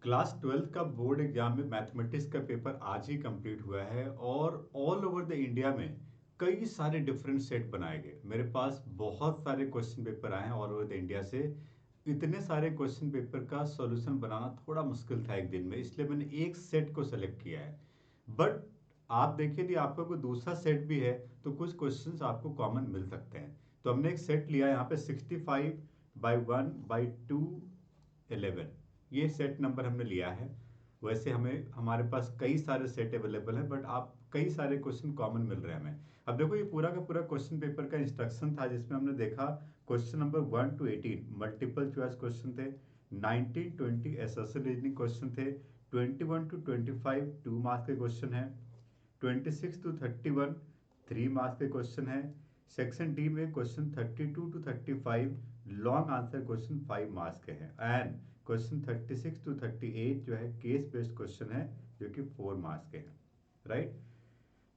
Class 12th का board exam में mathematics का पेपर आज ही कंप्लीट हुआ है और ऑल ओवर द इंडिया में कई सारे डिफरेंट सेट बनाए गए। मेरे पास बहुत सारे क्वेश्चन पेपर आए हैं ऑल ओवर द इंडिया से। इतने सारे क्वेश्चन पेपर का सॉल्यूशन बनाना थोड़ा मुश्किल था एक दिन में, इसलिए मैंने एक सेट को सेलेक्ट किया है। बट आप देखिए यदि आपका कोई दूसरा सेट भी है तो कुछ क्वेश्चंस आपको कॉमन मिल सकते हैं। तो हमने एक सेट लिया यहाँ पे 65/1/211, ये सेट नंबर हमने लिया है। वैसे हमें हमारे पास कई सारे सेट अवेलेबल हैं, बट आप कई सारे क्वेश्चन कॉमन मिल रहे हैं हमें। अब देखो ये पूरा का पूरा क्वेश्चन पेपर का इंस्ट्रक्शन था, जिसमें हमने देखा question number 1 to 18 multiple choice question थे, 19-20 एसर्शन रीजनिंग क्वेश्चन थे, 21 to 25 2 मार्क्स के क्वेश्चन है, 26 to 31 3 मार्क्स के क्वेश्चन है। सेक्शन डी में question 32 to 35 long answer question 5 marks के हैं, एंड क्वेश्चन 36 to 38 जो है केस बेस्ड क्वेश्चन है जो कि 4 मार्क्स के हैं। राइट।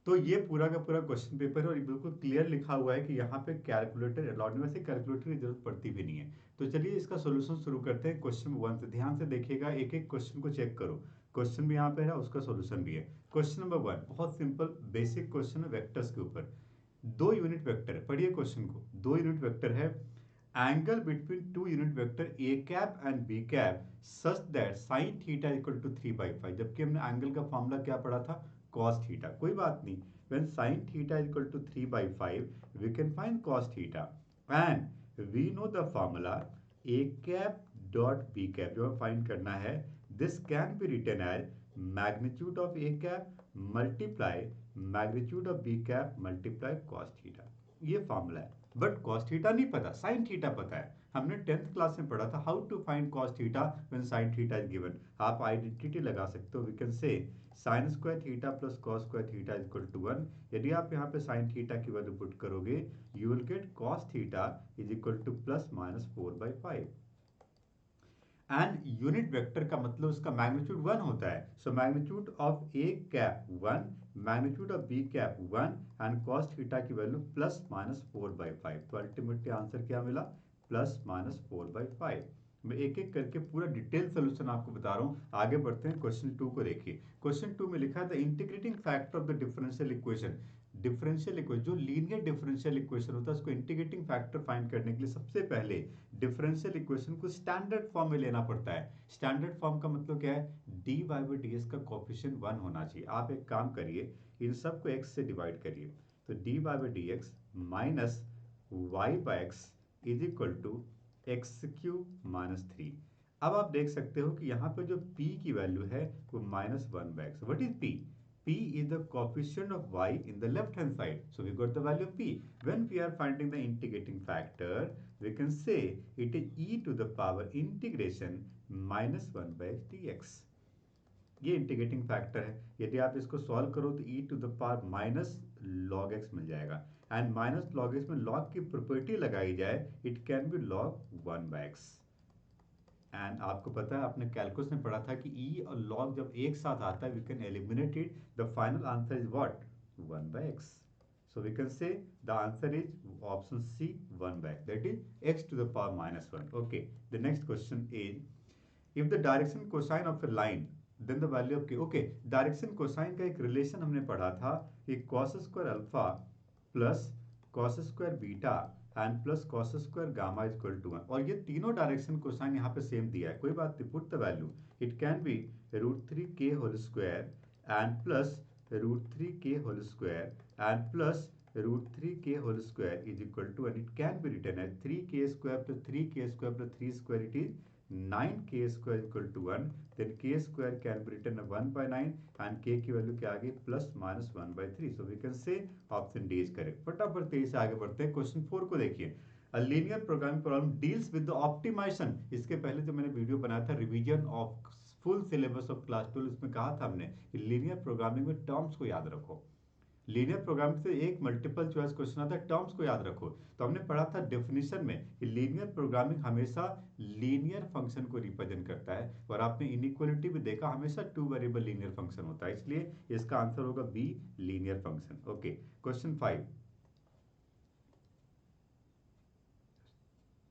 तो ये पूरा का पूरा क्वेश्चन पेपर है और ये बिल्कुल क्लियर लिखा हुआ है कि यहाँ पे कैलकुलेटर अलाउड नहीं, वैसे कैलकुलेटर की जरूरत पड़ती भी नहीं है। तो चलिए इसका सोल्यूशन शुरू करते हैं क्वेश्चन 1 से। ध्यान से देखिएगा, एक एक क्वेश्चन को चेक करो। क्वेश्चन भी यहाँ पे है, उसका सोल्यूशन भी है। क्वेश्चन नंबर 1 बहुत सिंपल बेसिक क्वेश्चन है वेक्टर्स के ऊपर। दो यूनिट वेक्टर है, पढ़िए क्वेश्चन को। दो यूनिट वेक्टर है, angle between two unit vector A cap and B cap such that sine theta equal to 3/5। जबकि हमने एंगल का फॉर्मूला क्या पढ़ा था, cos थीटा। कोई बात नहीं, when sin theta is equal to 3/5 we can find cos theta, and we know the formula a cap dot b cap जो हमें फाइंड करना है। this can be written as magnitude of a cap multiply magnitude of b cap multiply cos theta। ये formula है, but cos theta नहीं पता, sin theta पता है। हमने 10th क्लास में पढ़ा था how to find cos theta when sin theta is given. आप आइडेंटिटी लगा सकते हो, we can say sin square theta plus cos square theta is equal to 1। यदि आप यहाँ पे sin थीटा की वैल्यू पुट करोगे, you will get cos theta is equal to +-4/5। And unit vector का मतलब उसका मैग्नीट्यूड 1 होता है। So magnitude of A cap 1, magnitude of B cap 1, and cos theta की वैल्यू +-4/5। तो अल्टीमेटली आंसर क्या मिला, +-4/5। मैं एक एक करके पूरा डिटेल सोल्यूशन आपको बता रहा हूँ। आगे बढ़ते हैं, क्वेश्चन 2 को देखिए। क्वेश्चन 2 में लिखा है the integrating factor of the differential equation. Differential equation, जो लीनियर डिफरेंशियल इक्वेशन होता है, उसको इंटीग्रेटिंग फैक्टर फाइंड करने के लिए सबसे पहले डिफरेंशियल इक्वेशन को स्टैंडर्ड फॉर्म में लेना पड़ता है। स्टैंडर्ड फॉर्म का मतलब क्या है, dy/dx का कोफिशिएंट 1 होना चाहिए। आप एक काम करिए, इन सबको x से डिवाइड करिए। तो dy/dx minus y/x is equal to x³ - 3। अब आप देख सकते हो कि यहाँ पे जो p की वैल्यू है वो -1/x। What is p? P is the coefficient of y in the left hand side. So we got the value of P. When we are finding the integrating factor, we can say it is e to the power integration -1/x dx. ये integrating factor है। यदि आप इसको solve करो तो e to the power -log x मिल जाएगा। And -log x में log की प्रॉपर्टी लगाई जाए, it can be log 1/x। And आपको पता है, आपने कैलकुलस में पढ़ा था कि e और log जब एक साथ आता है, we can eliminate it. The final answer is what, 1/x। So we can say the answer is option C, 1/x. That is x to the power -1. Okay. The next question is, if the direction cosine of a line, then the value of k. Okay. Direction cosine का एक relation हमने पढ़ा था कि cos square alpha plus cos square beta and plus cos square gamma is equal to 1। और ये तीनों direction cosine यहाँ पे सेम दिया है, कोई बात नहीं, put the value. It can be √3k whole square and plus √3k whole square and plus √3k whole square is equal to, and it can be written as 3k square plus 3k square plus 3 square, it is 9k square equal to 1। Then k square can be written 1/9 and k की value क्या आ गई, +-1/3। So we can say option D is correct. फटाफट तेजी से आगे बढ़ते हैं। क्वेश्चन 4 को देखिए। A linear programming problem deals with the optimization. इसके पहले जो मैंने वीडियो बनाया था revision of full syllabus of class 12, इसमें कहा था हमने कि लीनियर प्रोग्रामिंग में टर्म्स को याद रखो। लीनियर प्रोग्रामिंग से एक मल्टीपल चॉइस क्वेश्चन आता है, टर्म्स को याद रखो। तो हमने पढ़ा था डेफिनेशन में कि लीनियर प्रोग्रामिंग हमेशा लीनियर फंक्शन को रिप्रेजेंट करता है, और आपने इनइक्वालिटी भी देखा, हमेशा 2 वेरिएबल लीनियर फंक्शन होता है, इसलिए इसका आंसर होगा B, linear function. Okay. Question 5,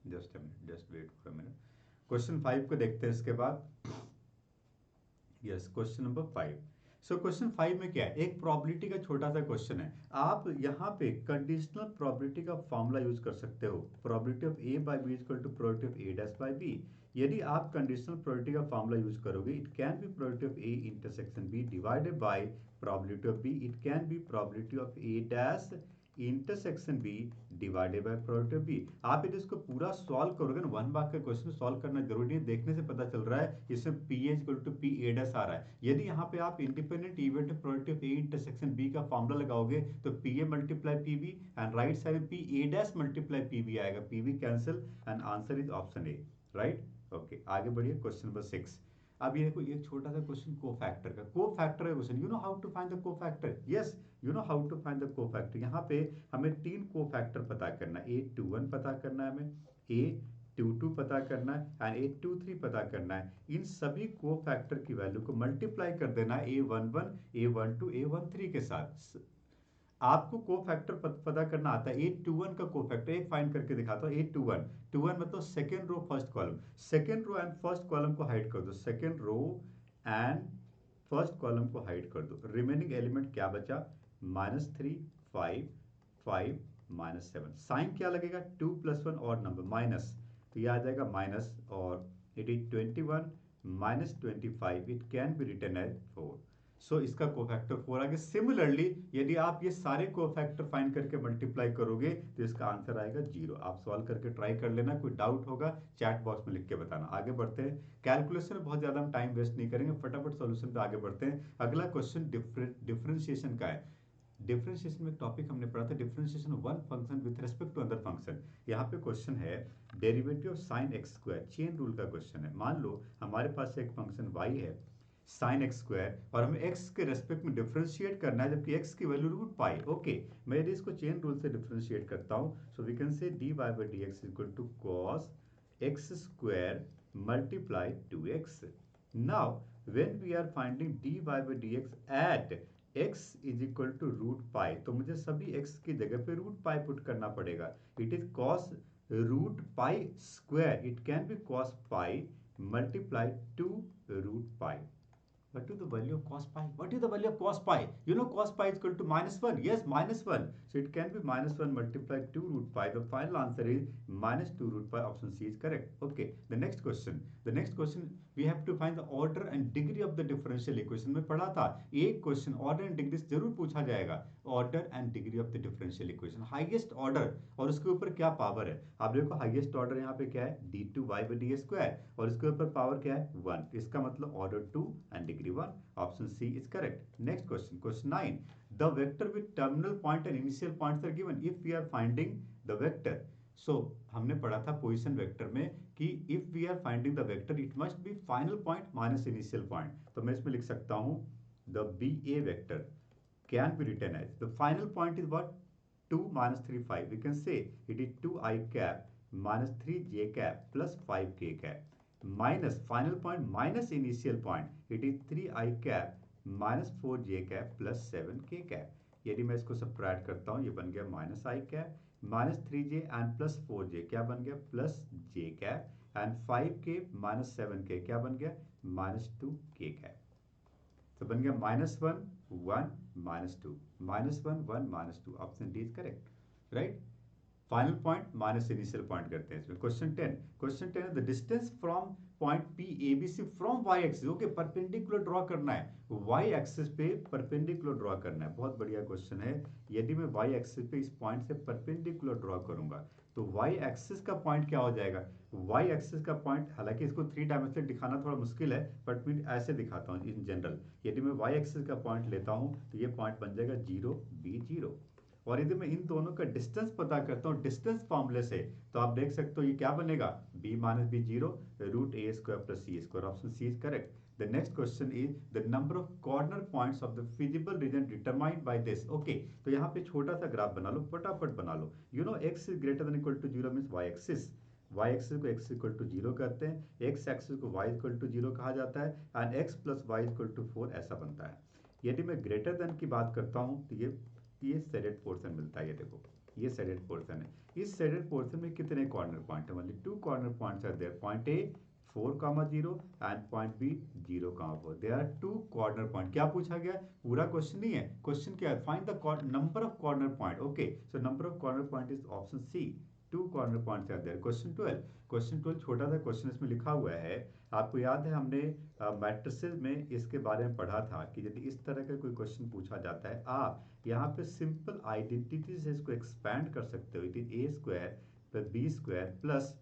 just wait for a minute. Question 5 को देखते हैं इसके बाद। Yes, question number 5। So question 5 में क्या है, एक प्रोबेबिलिटी का छोटा सा क्वेश्चन है। आप यहाँ पे कंडीशनल प्रोबेबिलिटी का फॉर्मूला यूज कर सकते हो, probability of A by B equal to probability of A dash by B. यदि आप कंडीशनल प्रोबेबिलिटी का फॉर्मूला यूज करोगे, it can be probability of A intersection B divided by probability of B, it can be probability of A dash intersection B divided by probability of B. आप यदि इसको पूरा solve करोगे ना, 1 mark का question solve करना जरूरी नहीं, देखने से पता चल रहा है इसमें P A equal to P A dash आ रहा है। यदि यहाँ पे आप independent event probability of A intersection B का फॉर्मूला लगाओगे तो P A multiply P B and right side में P A dash multiply P B आएगा, P B cancel and answer is option A. Right, okay, आगे बढ़िए question number 6। अब ये देखो, एक छोटा सा क्वेश्चन कोफैक्टर का, कोफैक्टर का question, you know how to find the cofactor. Yes, you know how to find the cofactor. यहाँ पे हमें 3 कोफैक्टर पता करना है, A21 पता करना है, हमें A22 पता करना है एंड A23 पता करना है। इन सभी कोफैक्टर की वैल्यू को मल्टीप्लाई कर देना है A11, A12, A13 के साथ। आपको कोफैक्टर पता करना आता है। A21 का कोफैक्टर एक फाइंड करके दिखाता हूँ। A21 मतलब second row first column, second row and first column को हाइड कर दो, second row and first column को हाइड कर दो। रिमेनिंग एलिमेंट क्या बचा, -3, 5, 5, -7। साइन क्या लगेगा, 2 + 1 और नंबर माइनस, तो ये आ जाएगा माइनस, और it is 21 -25, it can be written as 4। So इसका कोफैक्टर 4 आ गया। सिमिलरली यदि आप ये सारे कोफैक्टर फाइंड करके मल्टीप्लाई करोगे तो इसका आंसर आएगा 0। आप सॉल्व करके ट्राई कर लेना, कोई डाउट होगा चैट बॉक्स में लिख के बताना। आगे बढ़ते हैं, कैलकुलेशन में बहुत ज्यादा हम टाइम वेस्ट नहीं करेंगे, फटाफट सॉल्यूशन पे आगे बढ़ते हैं। अगला क्वेश्चन डिफरेंशिएशन का है। डिफरेंशिएशन में एक टॉपिक हमने पढ़ा था, differentiation one function with respect to other function. यहाँ पे क्वेश्चन है derivative of sine X square, chain rule का क्वेश्चन है। मान लो हमारे पास एक फंक्शन y है साइन एक्स स्क्वायर, और हमें x के रेस्पेक्ट में डिफरेंशिएट करना है, जबकि x की वैल्यू रूट पाई। ओके, मैं यदि इसको चेन रूल से डिफरेंशिएट करता हूँ, so we can say dy by dx equal to cos x square multiply 2x। Now when we are finding dy by dx at x is equal to root pi, तो मुझे सभी x की जगह पे root pi put करना पड़ेगा। It is cos root pi square, it can be cos pi multiply 2 root pi. What is the value of cos pi? What is the value of cos pi? You know cos pi is equal to -1. Yes, -1. So it can be -1 multiplied 2 root pi. The final answer is -2 root pi. Option C is correct. Okay. The next question. The next question we have to find the order and degree of the differential equation. में पढ़ा था एक question order and degree जरूर पूछा जाएगा। Order and degree of the differential equation. Highest order और उसके ऊपर क्या पावर है। आप देखो हाईएस्ट ऑर्डर यहाँ पे क्या है, d2y/d² और इसके ऊपर पावर क्या है 1, इसका मतलब order 2 and degree 1। Option C is correct. Next question, question 9। The vector with terminal point and initial points are given if we are finding the vector. So हमने पढ़ा था पोजीशन वेक्टर में कि if we are finding the vector it must be final point minus initial point. तो मैं इसमें लिख सकता हूं the BA vector can be written as the final point is what, 2 minus 3 5, we can say it is 2i cap minus 3j cap plus 5k cap minus final point minus initial point, it is 3i cap minus 4j cap plus 7k cap। यदि मैं इसको subtract करता हूँ, ये बन गया minus I cap minus 3j and plus 4j, क्या बन गया plus j cap and 5k minus 7k, क्या बन गया -2k कैप। तो बन गया -1 1 -2, -1 1 -2। Option D is correct. Right, final point minus initial point करते हैं इसमें। Question 10, question 10 the distance from point P A B C from Y axis. Okay, perpendicular draw करना है, वाई एक्सिस पे परपेंडिकुलर ड्रॉ करना है। बहुत बढ़िया क्वेश्चन है। यदि मैं वाई एक्सिस पे इस पॉइंट से परपेंडिकुलर ड्रॉ करूंगा तो वाई एक्सिस का पॉइंट क्या हो जाएगा, वाई एक्सिस का पॉइंट, हालांकि इसको 3 डायमेंशन दिखाना थोड़ा मुश्किल है, बट मैं ऐसे दिखाता हूँ इन जनरल। यदि मैं वाई एक्सिस का पॉइंट लेता हूँ तो ये पॉइंट बन जाएगा 0 B 0। और यदि मैं इन दोनों का डिस्टेंस पता करता हूँ डिस्टेंस फॉर्मूले से, तो आप देख सकते हो ये क्या बनेगा, b - b 0 root a square plus c square. Option C is correct. The next question is the number of corner points of the feasible region determined by this. Okay, तो यहाँ पे छोटा सा ग्राफ बना लो, फटाफट बना लो। You know x is greater than equal to 0 means y axis, y axis को x इक्वल टू 0 कहते हैं, x एक्सिस को y इक्वल टू 0 कहा जाता है and x plus y equal to 4 ऐसा बनता है। यदि मैं ग्रेटर देन की बात करता हूँ तो ये शेडेड पोर्शन मिलता है। ये देखो ये शेडेड पोर्शन है। इस शेडेड पोर्शन में कितने कॉर्नर पॉइंट है, मतलब 2 corner points are there, point A 4,0 and point B 0,4। There are two corner point. क्या पूछा गया? पूरा क्वेश्चन नहीं है, क्वेश्चन क्या है? Find the number of corner point. Okay, so number of corner point is option C, two corner points are there. Question 12 छोटा सा क्वेश्चन इसमें लिखा हुआ है। आपको याद है हमने मैट्रिसेस में इसके बारे में पढ़ा था कि यदि इस तरह का कोई क्वेश्चन पूछा जाता है, आप यहाँ पे सिंपल आइडेंटिटी से इसको एक्सपैंड कर सकते हो। It is A square plus B square plus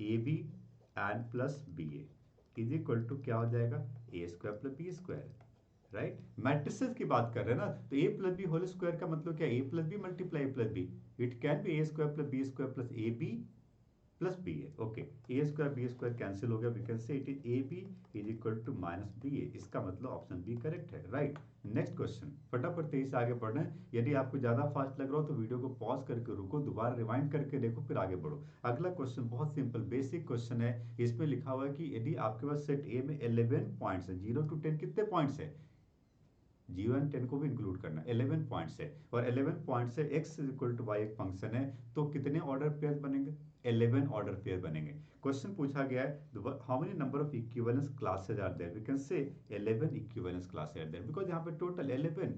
A B and plus B A is equal to क्या हो जाएगा? A square plus B square. Right, matrices की बात कर रहे हैं ना, तो A plus B whole square का मतलब क्या? A plus B multiply A plus B. It can be A square plus B square plus A B plus B A. Okay, A square B square cancel हो गया, we can say it is A B is equal to minus B A. इसका मतलब option B correct है। Right, next question, फटाफट तेजी से आगे बढ़ रहे हैं। यदि आपको ज्यादा फास्ट लग रहा हो तो वीडियो को पॉज करके रुको, दोबारा रिवाइंड करके देखो, फिर आगे बढ़ो। अगला क्वेश्चन बहुत सिंपल बेसिक क्वेश्चन है। इसमें लिखा हुआ है कि यदि आपके पास सेट ए में 11 पॉइंट्स है, 0 to 10 कितने पॉइंट्स है? 0 एंड 10 को भी इंक्लूड करना, 11 पॉइंट्स है, और 11 पॉइंट से x is equal to Y एक फंक्शन है, तो कितने ऑर्डर पेयर बनेंगे? 11 ऑर्डर पेयर बनेंगे। क्वेश्चन पूछा गया है how many number of equivalence classes are there? We can say 11 equivalence classes are there, because यहाँ पे टोटल 11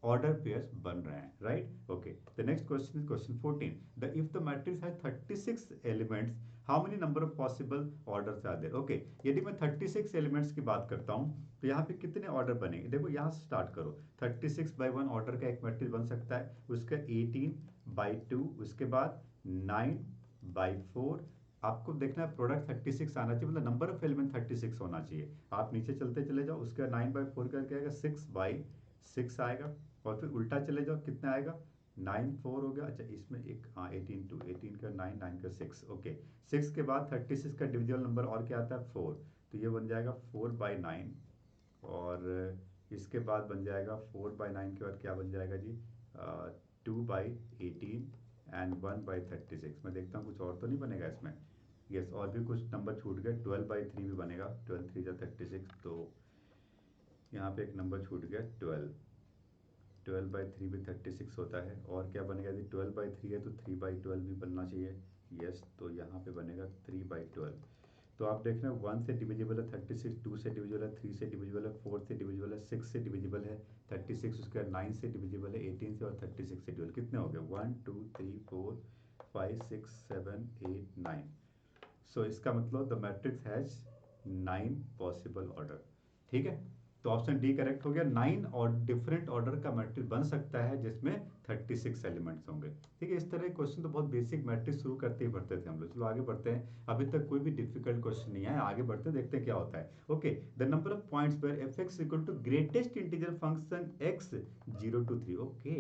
ऑर्डर पेयर्स बन रहे हैं। Right, okay, the next question is question 14, the if the matrix has 36 elements how many number of possible orders are there? Okay, यदि मैं 36 elements की बात करता हूं तो यहाँ पे कितने ऑर्डर बनेंगे? देखो यहाँ से स्टार्ट करो, 36/1 ऑर्डर का एक मैट्रिक्स बन सकता है, उसका 18/2, उसके बाद 9/4। आपको देखना है प्रोडक्ट 36 आना चाहिए, मतलब नंबर ऑफ एलिमेंट 36 होना चाहिए। आप नीचे चलते चले जाओ, उसका 9/4 करके आएगा 6/6 आएगा, और फिर उल्टा चले जाओ, कितना आएगा? 9/4 हो गया। अच्छा, इसमें एक 18 का 9, 9 का 6। ओके, 6 के बाद 36 का डिविजिबल नंबर और क्या आता है? 4, तो ये बन जाएगा 4/9, और इसके बाद बन जाएगा 4/9 के बाद क्या बन जाएगा जी? 2/18 एंड 1/36। मैं देखता हूँ कुछ और तो नहीं बनेगा इसमें। यस, और भी कुछ नंबर छूट गए, 12/3 भी बनेगा, 12×3 = 36, तो यहाँ पे एक नंबर छूट गया 12। 12/3 भी 36 होता है, और क्या बनेगा? यदि 12/3 है तो 3/12 भी बनना चाहिए। यस, तो यहाँ पे बनेगा 3/12। तो आप देख रहे हैं 1 से डिविजिबल है 36, 2 से डिविजिबल है, 3 से डिविजिबल है, 4 से डिविजिबल है, 6 से डिविजिबल है 36, उसके बाद 9 से डिविजिबल है, 18 से, और 36 से डिविजिबल। कितने हो गए? 1 2 3 4 5 6 7 8 9। सो इसका मतलब the matrix has 9 possible order. ठीक है, तो ऑप्शन डी करेक्ट हो गया। 9 और डिफरेंट ऑर्डर का मैट्रिक्स बन सकता है जिसमें 36 एलिमेंट्स होंगे। ठीक है, इस तरह के क्वेश्चन तो बहुत बेसिक मैट्रिक्स शुरू करते ही बढ़ते थे हम लोग। चलो आगे बढ़ते हैं, अभी तक कोई भी डिफिकल्ट क्वेश्चन नहीं है, आगे बढ़ते देखते हैं क्या होता है। Okay, the number of points where F X equal to greatest integer function X 0 to 3। Okay,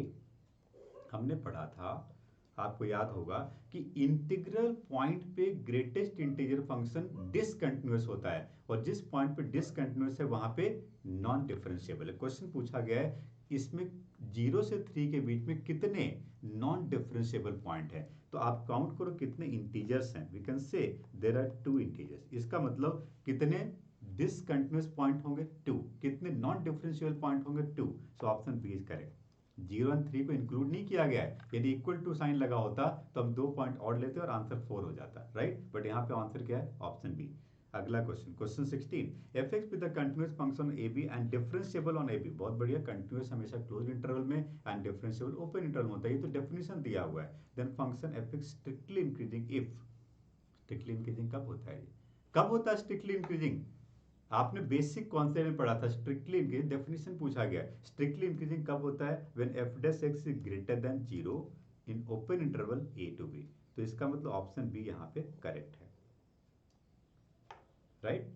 हमने पढ़ा था, आपको याद होगा कि इंटीग्रल पॉइंट पे ग्रेटेस्ट इंटीजर फंक्शन डिसकंटिन्यूअस होता है, और जिस पॉइंट पे डिसकंटिन्यूअस है वहां पे नॉन डिफरेंशिएबल है। क्वेश्चन पूछा गया है इसमें 0 से 3 के बीच में कितने नॉन डिफरेंशिएबल पॉइंट है, तो आप काउंट करो कितने इंटीजर्स हैं। We can say there are 2 integers. इसका मतलब कितने डिसकंटिन्यूअस पॉइंट होंगे? 2। कितने नॉन डिफरेंशिएबल पॉइंट होंगे? 2। So option B is correct. 0 और 3 को इंक्लूड नहीं किया गया है। यदि इक्वल टू साइन लगा होता तो हम 2 पॉइंट और लेते और आंसर 4 हो जाता। राइट, बट यहाँ पे आंसर क्या है? Option B. अगला question, question 16, f x with the continuous function A B and differentiable on A B. बहुत बढ़िया, कंटिन्यूअस हमेशा क्लोज इंटरवल में एंड डिफरेंशिएबल ओपन इंटरवल होता है, ये तो डेफिनेशन दिया हुआ है। Then function f x strictly increasing if. Strictly increasing कब होता है? कब होता है स्ट्रिक्टली इंक्रीजिंग? आपने बेसिक कॉन्सेप्ट में पढ़ा था, स्ट्रिक्टली इंक्रीजिंग डेफिनेशन पूछा गया। स्ट्रिक्टली इंक्रीजिंग कब होता है? When F dash X is greater than 0 in open interval A to B. तो इसका मतलब ऑप्शन बी यहाँ पे करेक्ट है। राइट,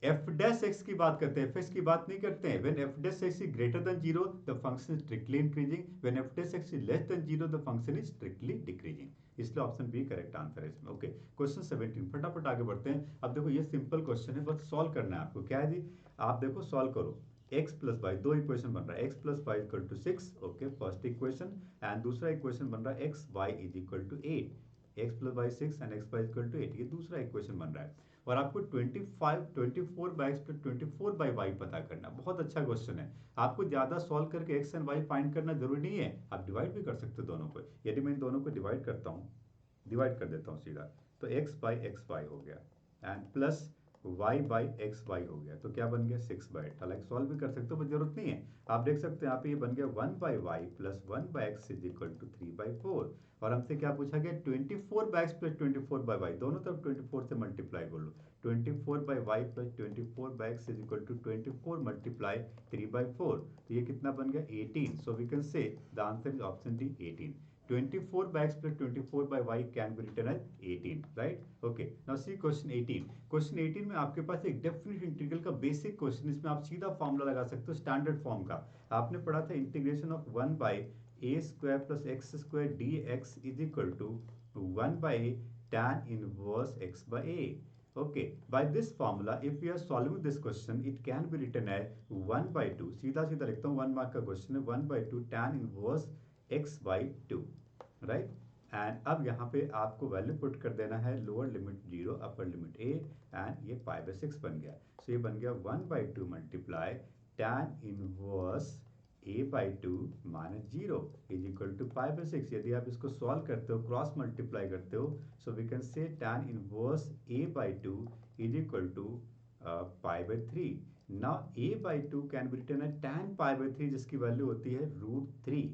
एफ डैश एक्स की बात करते हैं, एफ एक्स की बात नहीं करते हैं। When F dash X is greater than 0 the function is strictly increasing, when F dash X is less than 0 the function is strictly decreasing. इसलिए ऑप्शन बी करेक्ट आंसर है इसमें। ओके, क्वेश्चन 17, फटाफट आगे बढ़ते हैं। अब देखो ये सिंपल क्वेश्चन है, बस सॉल्व करना है आपको। क्या है जी? आप देखो सॉल्व करो, x प्लस वाई, दो इक्वेशन बन रहा है, x plus Y equal to 6। Okay, first equation, and दूसरा इक्वेशन बन रहा है x y is equal to 8। x plus Y 6 and x Y equal to 8, ये दूसरा इक्वेशन बन रहा है। और आपको 24/x पे 24/y पता करना। बहुत अच्छा क्वेश्चन है, आपको ज्यादा सॉल्व करके x एंड y फाइंड करना जरूरी नहीं है, आप डिवाइड भी कर सकते हो दोनों को। यदि मैं इन दोनों को डिवाइड करता हूँ, डिवाइड कर देता हूँ सीधा, तो x बाई एक्स वाई हो गया। And plus Y by X Y हो गया, तो क्या बन गया 6/8। हालांकि सॉल्व भी कर सकते हो पर जरूरत नहीं है। आप देख सकते हो यहाँ पे ये बन गया 1/y plus 1/x is equal to 3/4। और हमसे क्या पूछा गया 24/x प्लस 24/y, दोनों तरफ 24 से मल्टीप्लाई कर लो। 24/y plus 24/x is equal to 24 multiply 3/4, तो ये कितना बन गया 18। So we can say the answer is option D 18। 24/x plus 24/y can be written as 18, right? Okay, now see question 18. Question 18 में आपके पास एक डेफिनेट इंटीग्रल का basic question, इसमें आप सीधा फॉर्मूला लगा सकते हो स्टैंडर्ड फॉर्म का। आपने पढ़ा था integration of 1/a² plus x² dx is equal to 1 tan inverse x by a. Okay, by this formula if we are solving this question it can be written as 1/2, सीधा सीधा लिखता हूँ, 1 mark का question है, 1/2 tan inverse x by 2, right. And अब यहाँ पे आपको वैल्यू पुट कर देना है, lower limit 0 upper limit a, and ये 5/6 बन गया। सो ये बन गया 1/2 multiply tan inverse a/2 minus 0 is equal to 5/6। यदि आप इसको सॉल्व करते हो, क्रॉस मल्टीप्लाई करते हो, so we can say tan inverse a/2 is equal to 5/3। Now a/2 can be written as tan π/3 जिसकी वैल्यू होती है √3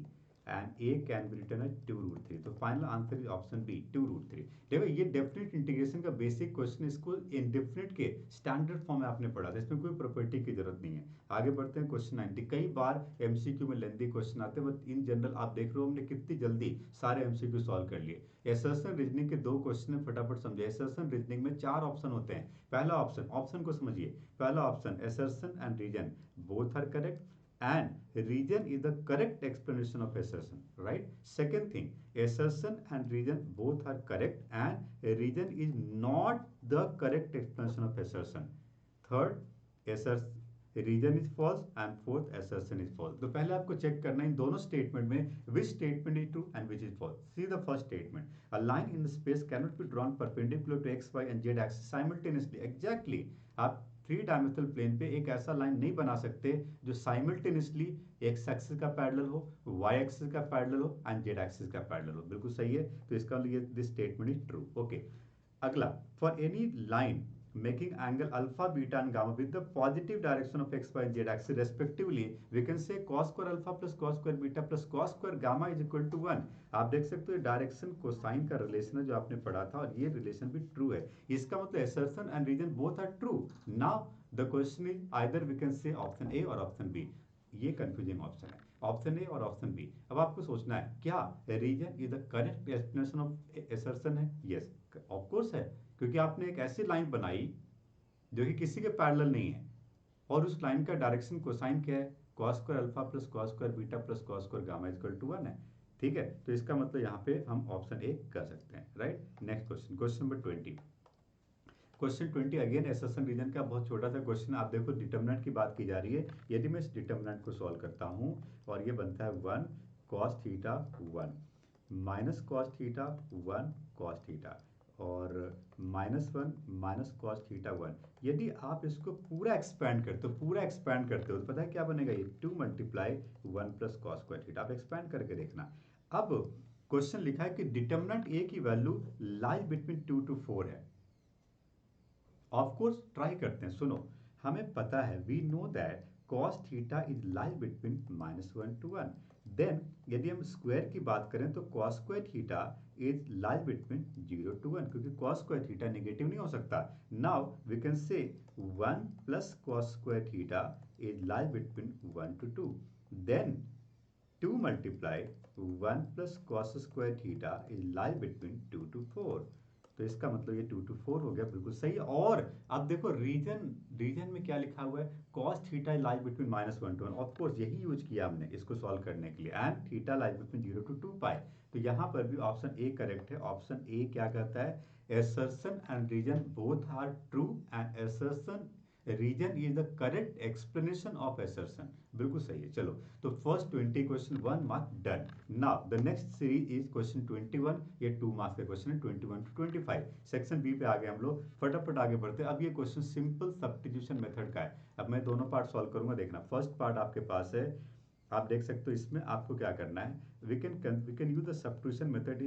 and a can be written as 2√3। तो final answer is option B 2√3। देखो ये definite integration का basic question, इसको indefinite के standard form में आपने पढ़ा था, इसमें कोई प्रॉपर्टी की जरूरत नहीं है। आगे बढ़ते हैं क्वेश्चन 90। कई बार एमसीक्यू में लेंथी क्वेश्चन आते हैं, बट इन जनरल आप देख रहे हो हमने कितनी जल्दी सारे एमसीक्यू सॉल्व कर लिए। एसर्शन रीजनिंग के 2 क्वेश्चन है, फटाफट समझे। एसर्शन रीजनिंग में 4 ऑप्शन होते हैं। पहला ऑप्शन को समझिए। पहला option assertion and reason both are correct and region is the correct explanation of assertion, right? Second thing, assertion and region both are correct and region is not the correct explanation of assertion. Third, assertion region is false and fourth assertion is false। तो पहले आपको check करना है इन दोनों statement में which statement is true and which is false। See the first statement, a line in the space cannot be drawn perpendicular to x, y and z axis simultaneously। Exactly, आप 3 dimensional plane पे एक ऐसा line नहीं बना सकते जो simultaneously x axis का parallel हो, वाई एक्सिस का पैरेलल हो एंड जेड एक्सिस का पैरेलल हो। बिल्कुल सही है, तो इसका लिए this statement is true. Okay, अगला, for any line making angle alpha, beta and gamma with the positive direction of x, y and z axis respectively, we can say cos square alpha plus cos square beta plus cos square gamma is equal to 1। आप देख सकते हो direction cosine का relation है जो आपने पढ़ा था, और ये रिलेशन भी ट्रू है। इसका मतलब assertion and region both are true। now the question is either we can say option A और ऑप्शन B। ये कंफ्यूजिंग ऑप्शन है, ऑप्शन ए और ऑप्शन बी। अब आपको सोचना है क्या reason is the correct explanation of assertion है? यस ऑफ कोर्स है, क्योंकि आपने एक ऐसी लाइन बनाई जो कि किसी के पैरेलल नहीं है, और उस लाइन का डायरेक्शन कोसाइन क्या है? cos square alpha plus cos square beta plus cos square gamma equal to 1 है। ठीक है, तो इसका मतलब यहाँ पे हम ऑप्शन ए कर सकते हैं, right. Next question, question number 20। Question 20 again assertion reason का बहुत छोटा सा क्वेश्चन। आप देखो डिटर्मिनेंट की बात की जा रही है। यदि मैं इस डिटर्मिनेंट को सॉल्व करता हूँ और ये बनता है 1 cos theta 1 minus cos theta 1 cos theta और -1 माइनस कॉस थीटा 1। यदि आप इसको पूरा एक्सपैंड करते हो, तो पता है क्या बनेगा? ये 2 multiply 1 plus cos square theta. आप एक्सपैंड करके देखना। अब क्वेश्चन लिखा है कि डिटर्मिनेंट ए की वैल्यू लाई बिटवीन 2 to 4 है। ऑफ कोर्स ट्राई करते हैं, सुनो। हमें पता है, we know that cos theta is lie between -1 to 1। Then यदि हम स्क्वायर की बात करें तो cos square theta is lie between 0 to 1, क्योंकि cos स्क्वायर थीटा नेगेटिव नहीं हो सकता। Now we can say 1 plus cos square theta is lie between 1 to 2। Then 2 multiply 1 plus cos square theta is lie between 2 to 4। तो इसका मतलब ये 2 to 4 हो गया, बिल्कुल सही। और अब देखो रीजन में क्या लिखा हुआ है? cos theta lie between -1 to 1। Of course यही यूज किया हमने इसको सॉल्व करने के लिए, and theta lie between 0 to 2 पाई। तो यहाँ पर भी ऑप्शन ए करेक्ट है। ऑप्शन ए क्या कहता है? assertion and region both are true and assertion region is the correct explanation of assertion। बिल्कुल सही है। चलो, तो first 20 question 1 mark done. Now the next series is question 21। ये 2 मार्क्स का क्वेश्चन है, 21 to 25। सेक्शन बी पे आ गए हम लोग, फटाफट आगे बढ़ते हैं। अब ये क्वेश्चन सिंपल सब्स्टिट्यूशन मेथड का है। अब मैं दोनों पार्ट सॉल्व करूंगा, देखना। फर्स्ट पार्ट आपके पास है आप देख सकते हो इसमें आपको क्या करना है, we can use the substitution method,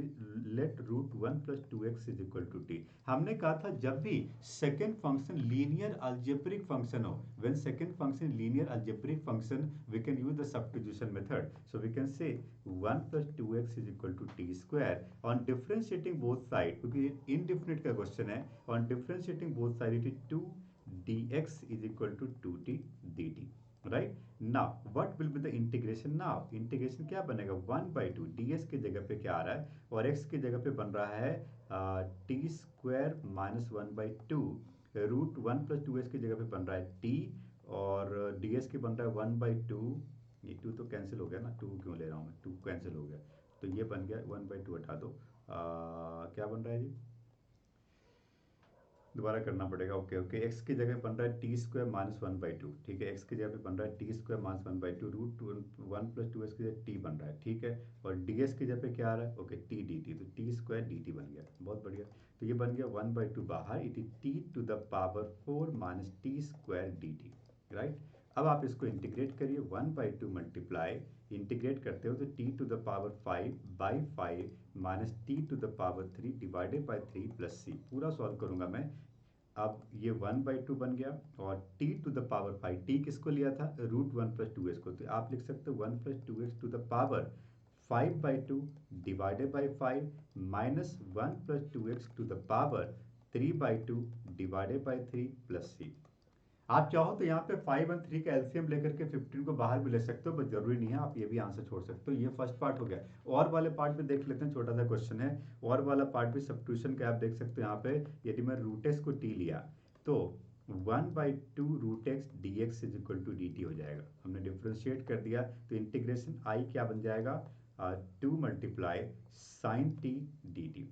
let root one plus two x is equal to t. हमने कहा था जब भी second function linear algebraic function हो, when second function linear algebraic function we can use the substitution method. So we can say one plus two x is equal to t square on differentiating both side, क्योंकि indefinite का question है, on differentiating both side it is two dx is equal to 2t dt, right? Now what will be the integration? now integration क्या बनेगा, 1/2 ds की जगह पे क्या आ रहा है, और x की जगह पे बन रहा है t square minus 1/2, root one plus two s की जगह पे बन रहा है t, और ds की बन रहा है 1/2, ये 2 तो कैंसिल हो गया ना, 2 क्यों ले रहा हूँ मैं, 2 कैंसिल हो गया, तो ये बन गया 1/2, हटा दो, क्या बन रहा है जी, दोबारा करना पड़ेगा, ओके ओके, एक्स की जगह बन रहा है टी स्क्वायर माइनस 1/2, ठीक है, एक्स की जगह पे बन रहा है t square minus 1/2, root one plus two s की जगह टी बन रहा है, ठीक है, और डी एस की जगह पे क्या आ रहा है, ओके टी डी टी, तो टी स्क्वायर डी टी बन गया, बहुत बढ़िया। तो ये बन गया 1/2 बाहर, it is t to the power 4 minus t square d t, right. अब आप इसको इंटीग्रेट करिए, 1/2 मल्टीप्लाई, इंटीग्रेट करते हो तो t to the power 5/5 minus t to the power 3 divided by 3 plus C, पूरा सॉल्व करूंगा मैं। अब ये 1/2 बन गया, और t to the power 5, t किसको लिया था, root one plus two x को, तो आप लिख सकते हो 1 plus two x to the power 5/2 divided by 5 minus 1 plus two x to the power 3/2 divided by 3 plus C. आप चाहो तो यहाँ पे 5 और 3 का एलसीएम लेकर के 15 को बाहर भी ले सकते हो, बस जरूरी नहीं है, आप ये भी आंसर छोड़ सकते हो। ये फर्स्ट पार्ट हो गया। और वाले पार्ट भी देख लेते हैं, छोटा सा क्वेश्चन है, और वाला पार्ट भी सब्स्टिट्यूशन का, आप देख सकते हो यहाँ पे, यदि मैं रूट एक्स को टी लिया तो 1/2 root x d x is equal to d t हो जाएगा। हमने डिफ्रेंशिएट कर दिया तो इंटीग्रेशन आई क्या बन जाएगा, 2 multiply sine t d t.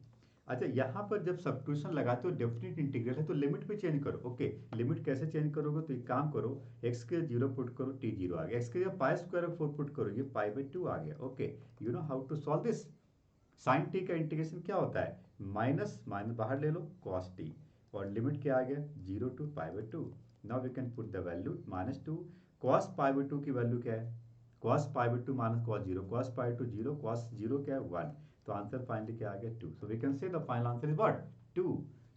अच्छा, यहाँ पर जब सब्स्टिट्यूशन लगाते हो डेफिनेट इंटीग्रल है तो लिमिट भी चेंज करो, ओके। लिमिट कैसे चेंज करोगे, तो एक काम करो, x के 0 पुट करो, t 0 आ गया, x के जगह पाई स्क्वायर 4 पुट करो, ये π/2 आ गया, okay. You know how to solve this. Sine t का इंटीग्रेशन क्या होता है, माइनस माइनस बाहर ले लो, कॉस टी, और लिमिट क्या आ गया, 0 to π/2। Now we can put the value -2, cos π/2 की वैल्यू क्या है, cos π/2 minus cos 0, cos π/2 0, cos 0 क्या है 1, तो आंसर फाइनली क्या आ गया 2। So we can say the final answer is what, 2।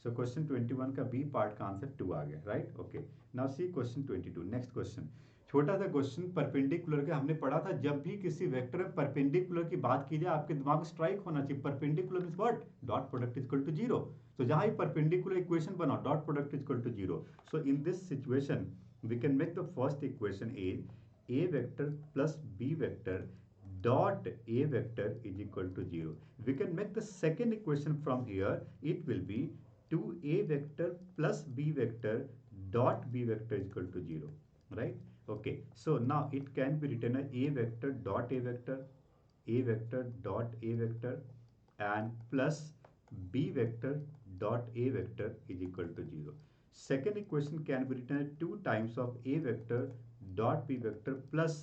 So question 21 का बी पार्ट का आंसर 2 आ गया, right, okay. Now c question 22, next question, छोटा सा क्वेश्चन परपेंडिकुलर का। हमने पढ़ा था जब भी किसी वेक्टर में परपेंडिकुलर की बात की जाए आपके दिमाग में स्ट्राइक होना चाहिए, perpendicular means what, dot product is equal to 0। तो जहां ही परपेंडिकुलर इक्वेशन बनाओ, dot product is equal to 0। So in this situation we can make the first equation is a vector plus b vector dot a vector is equal to 0. We can make the second equation from here. It will be 2a vector plus b vector dot b vector is equal to 0. Right? Okay. So now it can be written as a vector dot a vector dot a vector and plus b vector dot a vector is equal to 0. Second equation can be written as 2 times of a vector dot b vector plus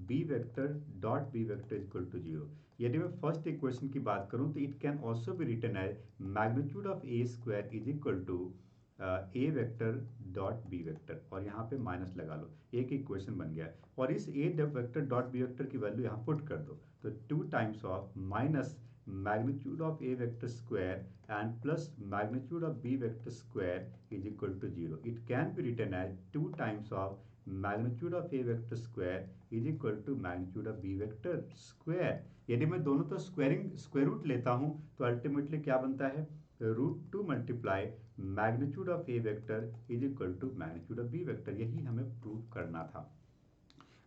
b vector dot b vector is equal to 0. यदि मैं first equation की बात करूं तो it can also be written as magnitude of a square is equal to a vector dot b vector, और यहाँ पे minus लगा लो, एक इक्वेशन बन गया। और इस ए वेक्टर डॉट बी वेक्टर की वैल्यू यहाँ पुट कर दो, तो 2 times of minus magnitude of a vector square and plus magnitude of b vector square is equal to 0. It can be written as 2 times of magnitude of a vector square is equal to magnitude of b vector square. यदि मैं दोनों तो square root लेता हूं तो ultimately क्या बनता है, √2 multiply magnitude of a vector is equal to magnitude of b vector. यही हमें प्रूव करना था।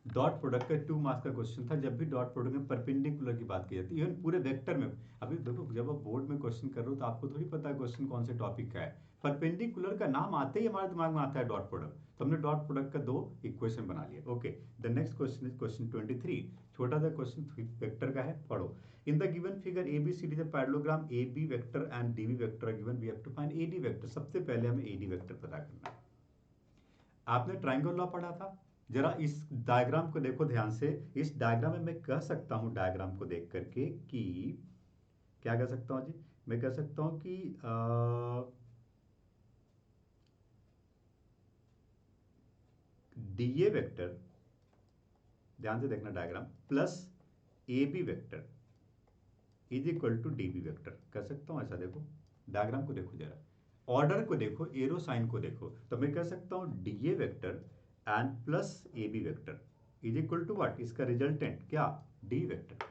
डॉट प्रोडक्ट का 2 मार्क्स का क्वेश्चन था। जब भी डॉट प्रोडक्ट में परपेंडिकुलर की बात की जाती है, इवन पूरे वेक्टर में, अभी देखो जब आप बोर्ड में क्वेश्चन कर रहे हो तो आपको थोड़ी पता है क्वेश्चन कौन से टॉपिक का है, परपेंडिकुलर का नाम आते ही हमारे दिमाग में आता है डॉट प्रोडक्ट, तो हमने डॉट प्रोडक्ट का 2 इक्वेशन बना लिया, okay. The next question is question 23, छोटा सा क्वेश्चन वेक्टर का है, पढ़ो। In the given figure ABCD the parallelogram AB vector and DB vector are given, we have to find AD vector. सबसे पहले हमें AD वेक्टर पता करना है। आपने ट्रायंगल लॉ पढ़ा था, जरा इस डायग्राम को देखो ध्यान से। इस डायग्राम में मैं कह सकता हूं, डायग्राम को देख करके, कि क्या कह सकता हूं जी, मैं कह सकता हूं कि DA वेक्टर ध्यान से देखना diagram, plus A B vector is equal to D B vector. कर सकता हूँ ऐसा, देखो डायग्राम को देखो जरा, ऑर्डर को देखो, एरो साइन को देखो, तो मैं कह सकता हूँ D A vector and plus A B vector is equal to what, इसका रिजल्टेंट क्या, डी वेक्टर।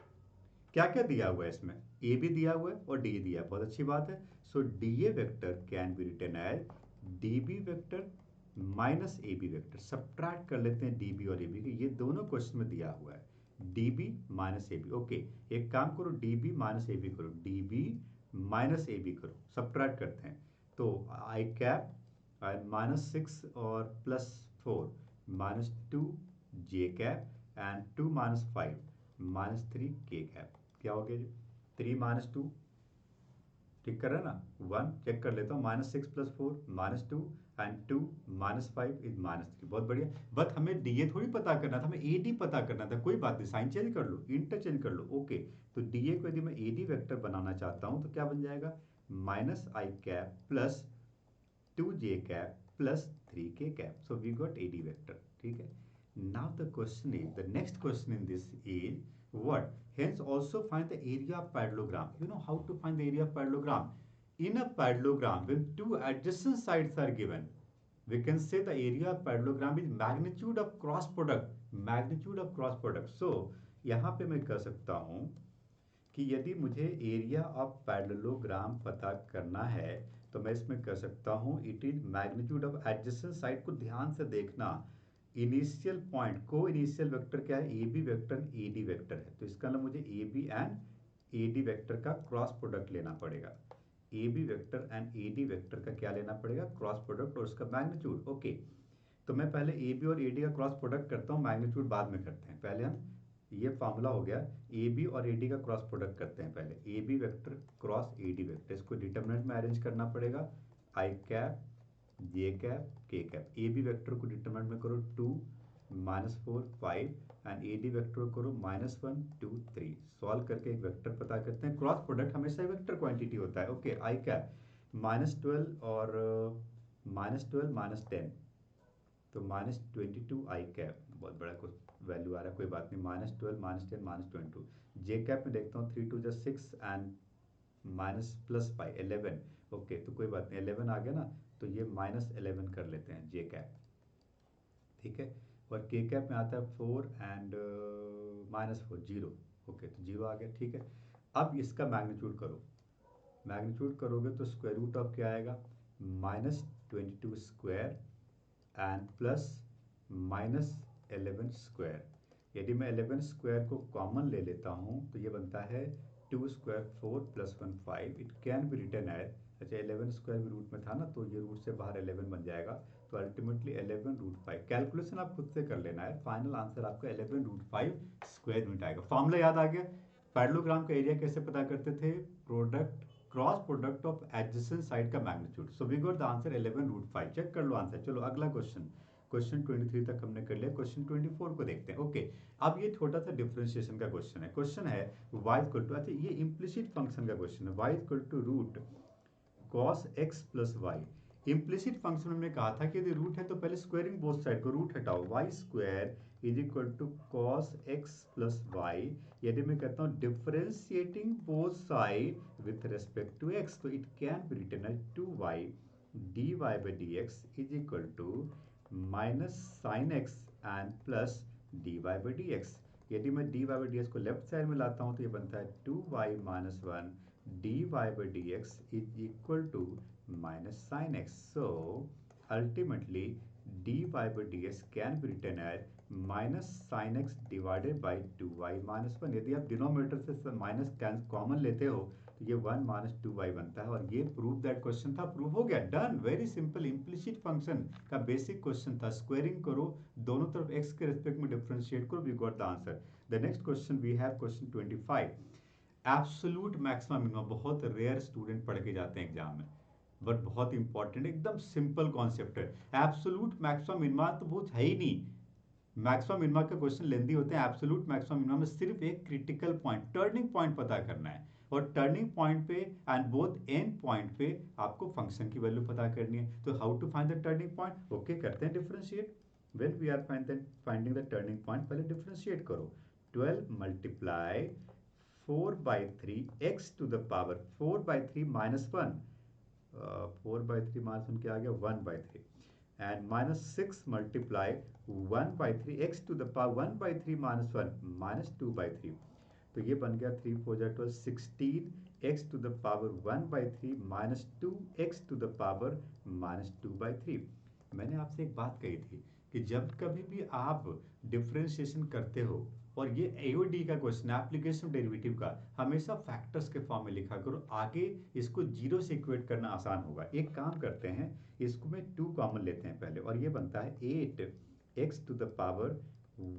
क्या क्या दिया हुआ है इसमें, ए भी दिया हुआ है और डी दिया है, बहुत अच्छी बात है। So D A vector can be written as D B vector minus A B vector. Subtract कर लेते हैं डी बी और ए बी के, ये दोनों क्वेश्चन में दिया हुआ है, D B minus A B. Okay, एक काम करो, D B minus A B करो, D B minus A B करो, सब्ट्रैक्ट करते हैं। तो आई कैप माइनस 6 और plus 4 minus 2 j cap and 2 minus 5 minus 3 k cap. क्या हो गया जी, 3 माइनस 2, ठीक कर रहे हैं ना, 1 चेक कर लेता हूँ, minus 6 plus 4 minus 2 and 2 minus 5 is minus 3। बहुत बढ़िया, बट हमें डी ए थोड़ी पता करना था, हमें ए डी पता करना था। कोई बात नहीं, साइन चेंज कर लो, इंटरचेंज कर लो। ओके, तो डी ए को यदि मैं ए डी वेक्टर बनाना चाहता हूँ तो क्या बन जाएगा, minus I cap plus 2 j cap plus 3 k cap. So we got AD vector. ठीक है. Now the question is, the next question in this is what? Hence also find the area of parallelogram. You know how to find the area of parallelogram? In a parallelogram, when two adjacent sides are given, we can say the area of parallelogram is magnitude of cross product. Magnitude of cross product. So यहाँ पे मैं कह सकता हूँ कि यदि मुझे area of parallelogram पता करना है तो मैं इसमें कर सकता हूँ it is magnitude of adjacent side को ध्यान से देखना। इनिशियल पॉइंट को इनिशियल वेक्टर क्या है, A B vector A D vector है, तो इसका मतलब मुझे A B and A D vector का क्रॉस प्रोडक्ट लेना पड़ेगा। A B vector and A D vector का क्या लेना पड़ेगा, क्रॉस प्रोडक्ट और उसका मैग्नीट्यूड। ओके, तो मैं पहले ए बी और ए डी का क्रॉस प्रोडक्ट करता हूँ, मैग्नीट्यूड बाद में करते हैं। पहले हम, ये फार्मूला हो गया, ए बी और ए डी का क्रॉस प्रोडक्ट करते हैं पहले, A B vector cross A D vector, इसको डिटरमिनेंट में अरेंज करना पड़ेगा, i cap j cap k cap. A B vector को डिटरमिनेंट में करो 2 minus 4 5 and A D vector को करो माइनस 1 2 3। सॉल्व करके एक वेक्टर पता करते हैं, क्रॉस प्रोडक्ट हमेशा वेक्टर क्वांटिटी होता है। ओके, आई कैप माइनस 12 और माइनस 12 माइनस 10, तो माइनस 22 आई कैप, बहुत बड़ा कुछ वैल्यू आ रहा है, कोई बात नहीं, माइनस 12 माइनस 10 माइनस 22। जे कैप में देखता हूँ 3 2 जा 6 एंड माइनस प्लस 5 11। ओके, तो कोई बात नहीं, 11 आ गया ना, तो ये माइनस 11 कर लेते हैं जे कैप, ठीक है। और के कैप में आता है 4 एंड माइनस 4 0। ओके, तो 0 आ गया, ठीक है। अब इसका मैग्नीट्यूड करो, मैग्नीट्यूड करोगे तो स्क्वायर रूट ऑफ क्या आएगा, minus 22 square and plus minus 11 square. यदि मैं 11 स्क्वायर को कॉमन ले लेता हूँ तो ये बनता है 2 square 4 plus 1 5। It can be written as, अच्छा 11 स्क्वायर भी रूट में था ना, तो ये रूट से बाहर 11 बन जाएगा, तो अल्टीमेटली 11 रूट 5। कैलकुलेशन आप खुद से कर लेना है, फाइनल आंसर आपका 11 रूट 5 स्क्वायर यूनिट आएगा। फॉर्मूला याद आ गया, पैरेललोग्राम का एरिया कैसे पता करते थे, product cross product of adjacent side का magnitude. So we got the answer 11 root 5। Check कर लो आंसर। चलो अगला क्वेश्चन, क्वेश्चन 23 तक हमने कर लिया, क्वेश्चन 24 को देखते हैं। ओके, अब ये छोटा सा डिफरेंशिएशन का क्वेश्चन है। क्वेश्चन है y इक्वल टू, अच्छा ये इम्प्लिसिट फंक्शन का क्वेश्चन है, y equal to root cos x plus y. Implicit function में हमने कहा था कि यदि रूट है तो पहले स्क्वायरिंग बोथ साइड को, रूट हटाओ, y square is equal to cos x plus y. यदि मैं कहता हूँ differentiating both side with respect to x, तो it can be written as 2y dy by dx is equal to minus sine x and plus d y by d x. यदि मैं d y by d x को left side में लाता हूँ तो ये बनता है 2y minus 1 d y by d x is equal to minus sine x. So ultimately d y by d x can be written as minus sine x divided by 2y minus 1। यदि आप denominator से minus common लेते हो तो ये 1 minus 2y बनता है, और ये प्रूव दैट क्वेश्चन था, प्रूव हो गया, done, very simple. Implicit function का बेसिक क्वेश्चन था, स्क्वायरिंग करो, दोनों तरफ x के रिस्पेक्ट में डिफरेंशिएट करो, we got the answer. The next question we have question 25, absolute maximum minimum. बहुत रेयर स्टूडेंट पढ़ के जाते हैं एग्जाम में, बट बहुत इंपॉर्टेंट, एकदम सिंपल कॉन्सेप्ट है। एब्सोल्यूट मैक्सिमम मिनिमम तो बहुत है ही नहीं, मैक्सिमम मिनिमम के क्वेश्चन लेंदी होते हैं। एब्सोल्यूट मैक्सिमम मिनिमम में सिर्फ एक क्रिटिकल पॉइंट, टर्निंग पॉइंट पता करना है, और टर्निंग पॉइंट पे एंड बोथ एंड पॉइंट पे आपको फंक्शन की वैल्यू पता करनी है। तो how to find the turning point, okay करते हैं differentiate. When we are finding the turning point, पहले डिफ्रेंशिएट करो। 12 multiply 4/3 x to the power 4/3 -1, 4/3 -1 क्या आ गया 1/3, and -6 multiply 1/3 x to the power 1/3 -1 -2/3। तो ये बन गया 3 4 12 16 x to the power 1/3 -2 x to the power -2/3। मैंने आपसे एक बात कही थी कि जब कभी भी आप डिफ्रेंशिएशन करते हो और ये एओडी का क्वेश्चन है, एप्लीकेशन डेरिवेटिव का, हमेशा फैक्टर्स के फॉर्म में लिखा करो, आगे इसको जीरो से इक्वेट करना आसान होगा। एक काम करते हैं, इसको में 2 कॉमन लेते हैं पहले, और ये बनता है 8 x to the power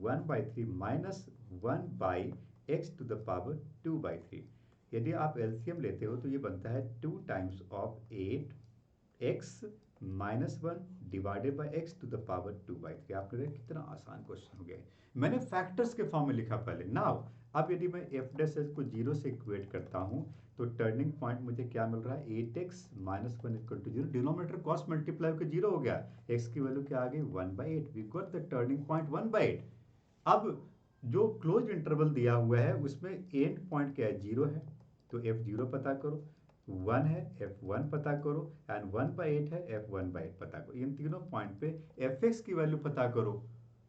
1/3 -1/x to the power 2/3। यदि आप एलसीएम लेते हो तो ये बनता है 2 times of 8x -1 divided by x to the power 2/3। आपने देखा कितना आसान क्वेश्चन हो गया है। मैंने फैक्टर्स के फॉर्म में लिखा पहले। नाउ अब यदि मैं एफ डैश को जीरो से इक्वेट करता हूं तो टर्निंग पॉइंट मुझे क्या मिल रहा है 8x -1 = 0। डिनोमिनेटर क्रॉस मल्टीप्लाई होकर 0 हो गया, x की वैल्यू क्या आ गई 1/8। We got the turning point 1/8। अब जो क्लोज इंटरवल दिया हुआ है उसमें एंड पॉइंट क्या है 0 है, तो f0 पता करो, 1 है f1 पता करो, एंड 1/8 है f1/8 पता करो। इन तीनों पॉइंट पे fx की वैल्यू पता करो,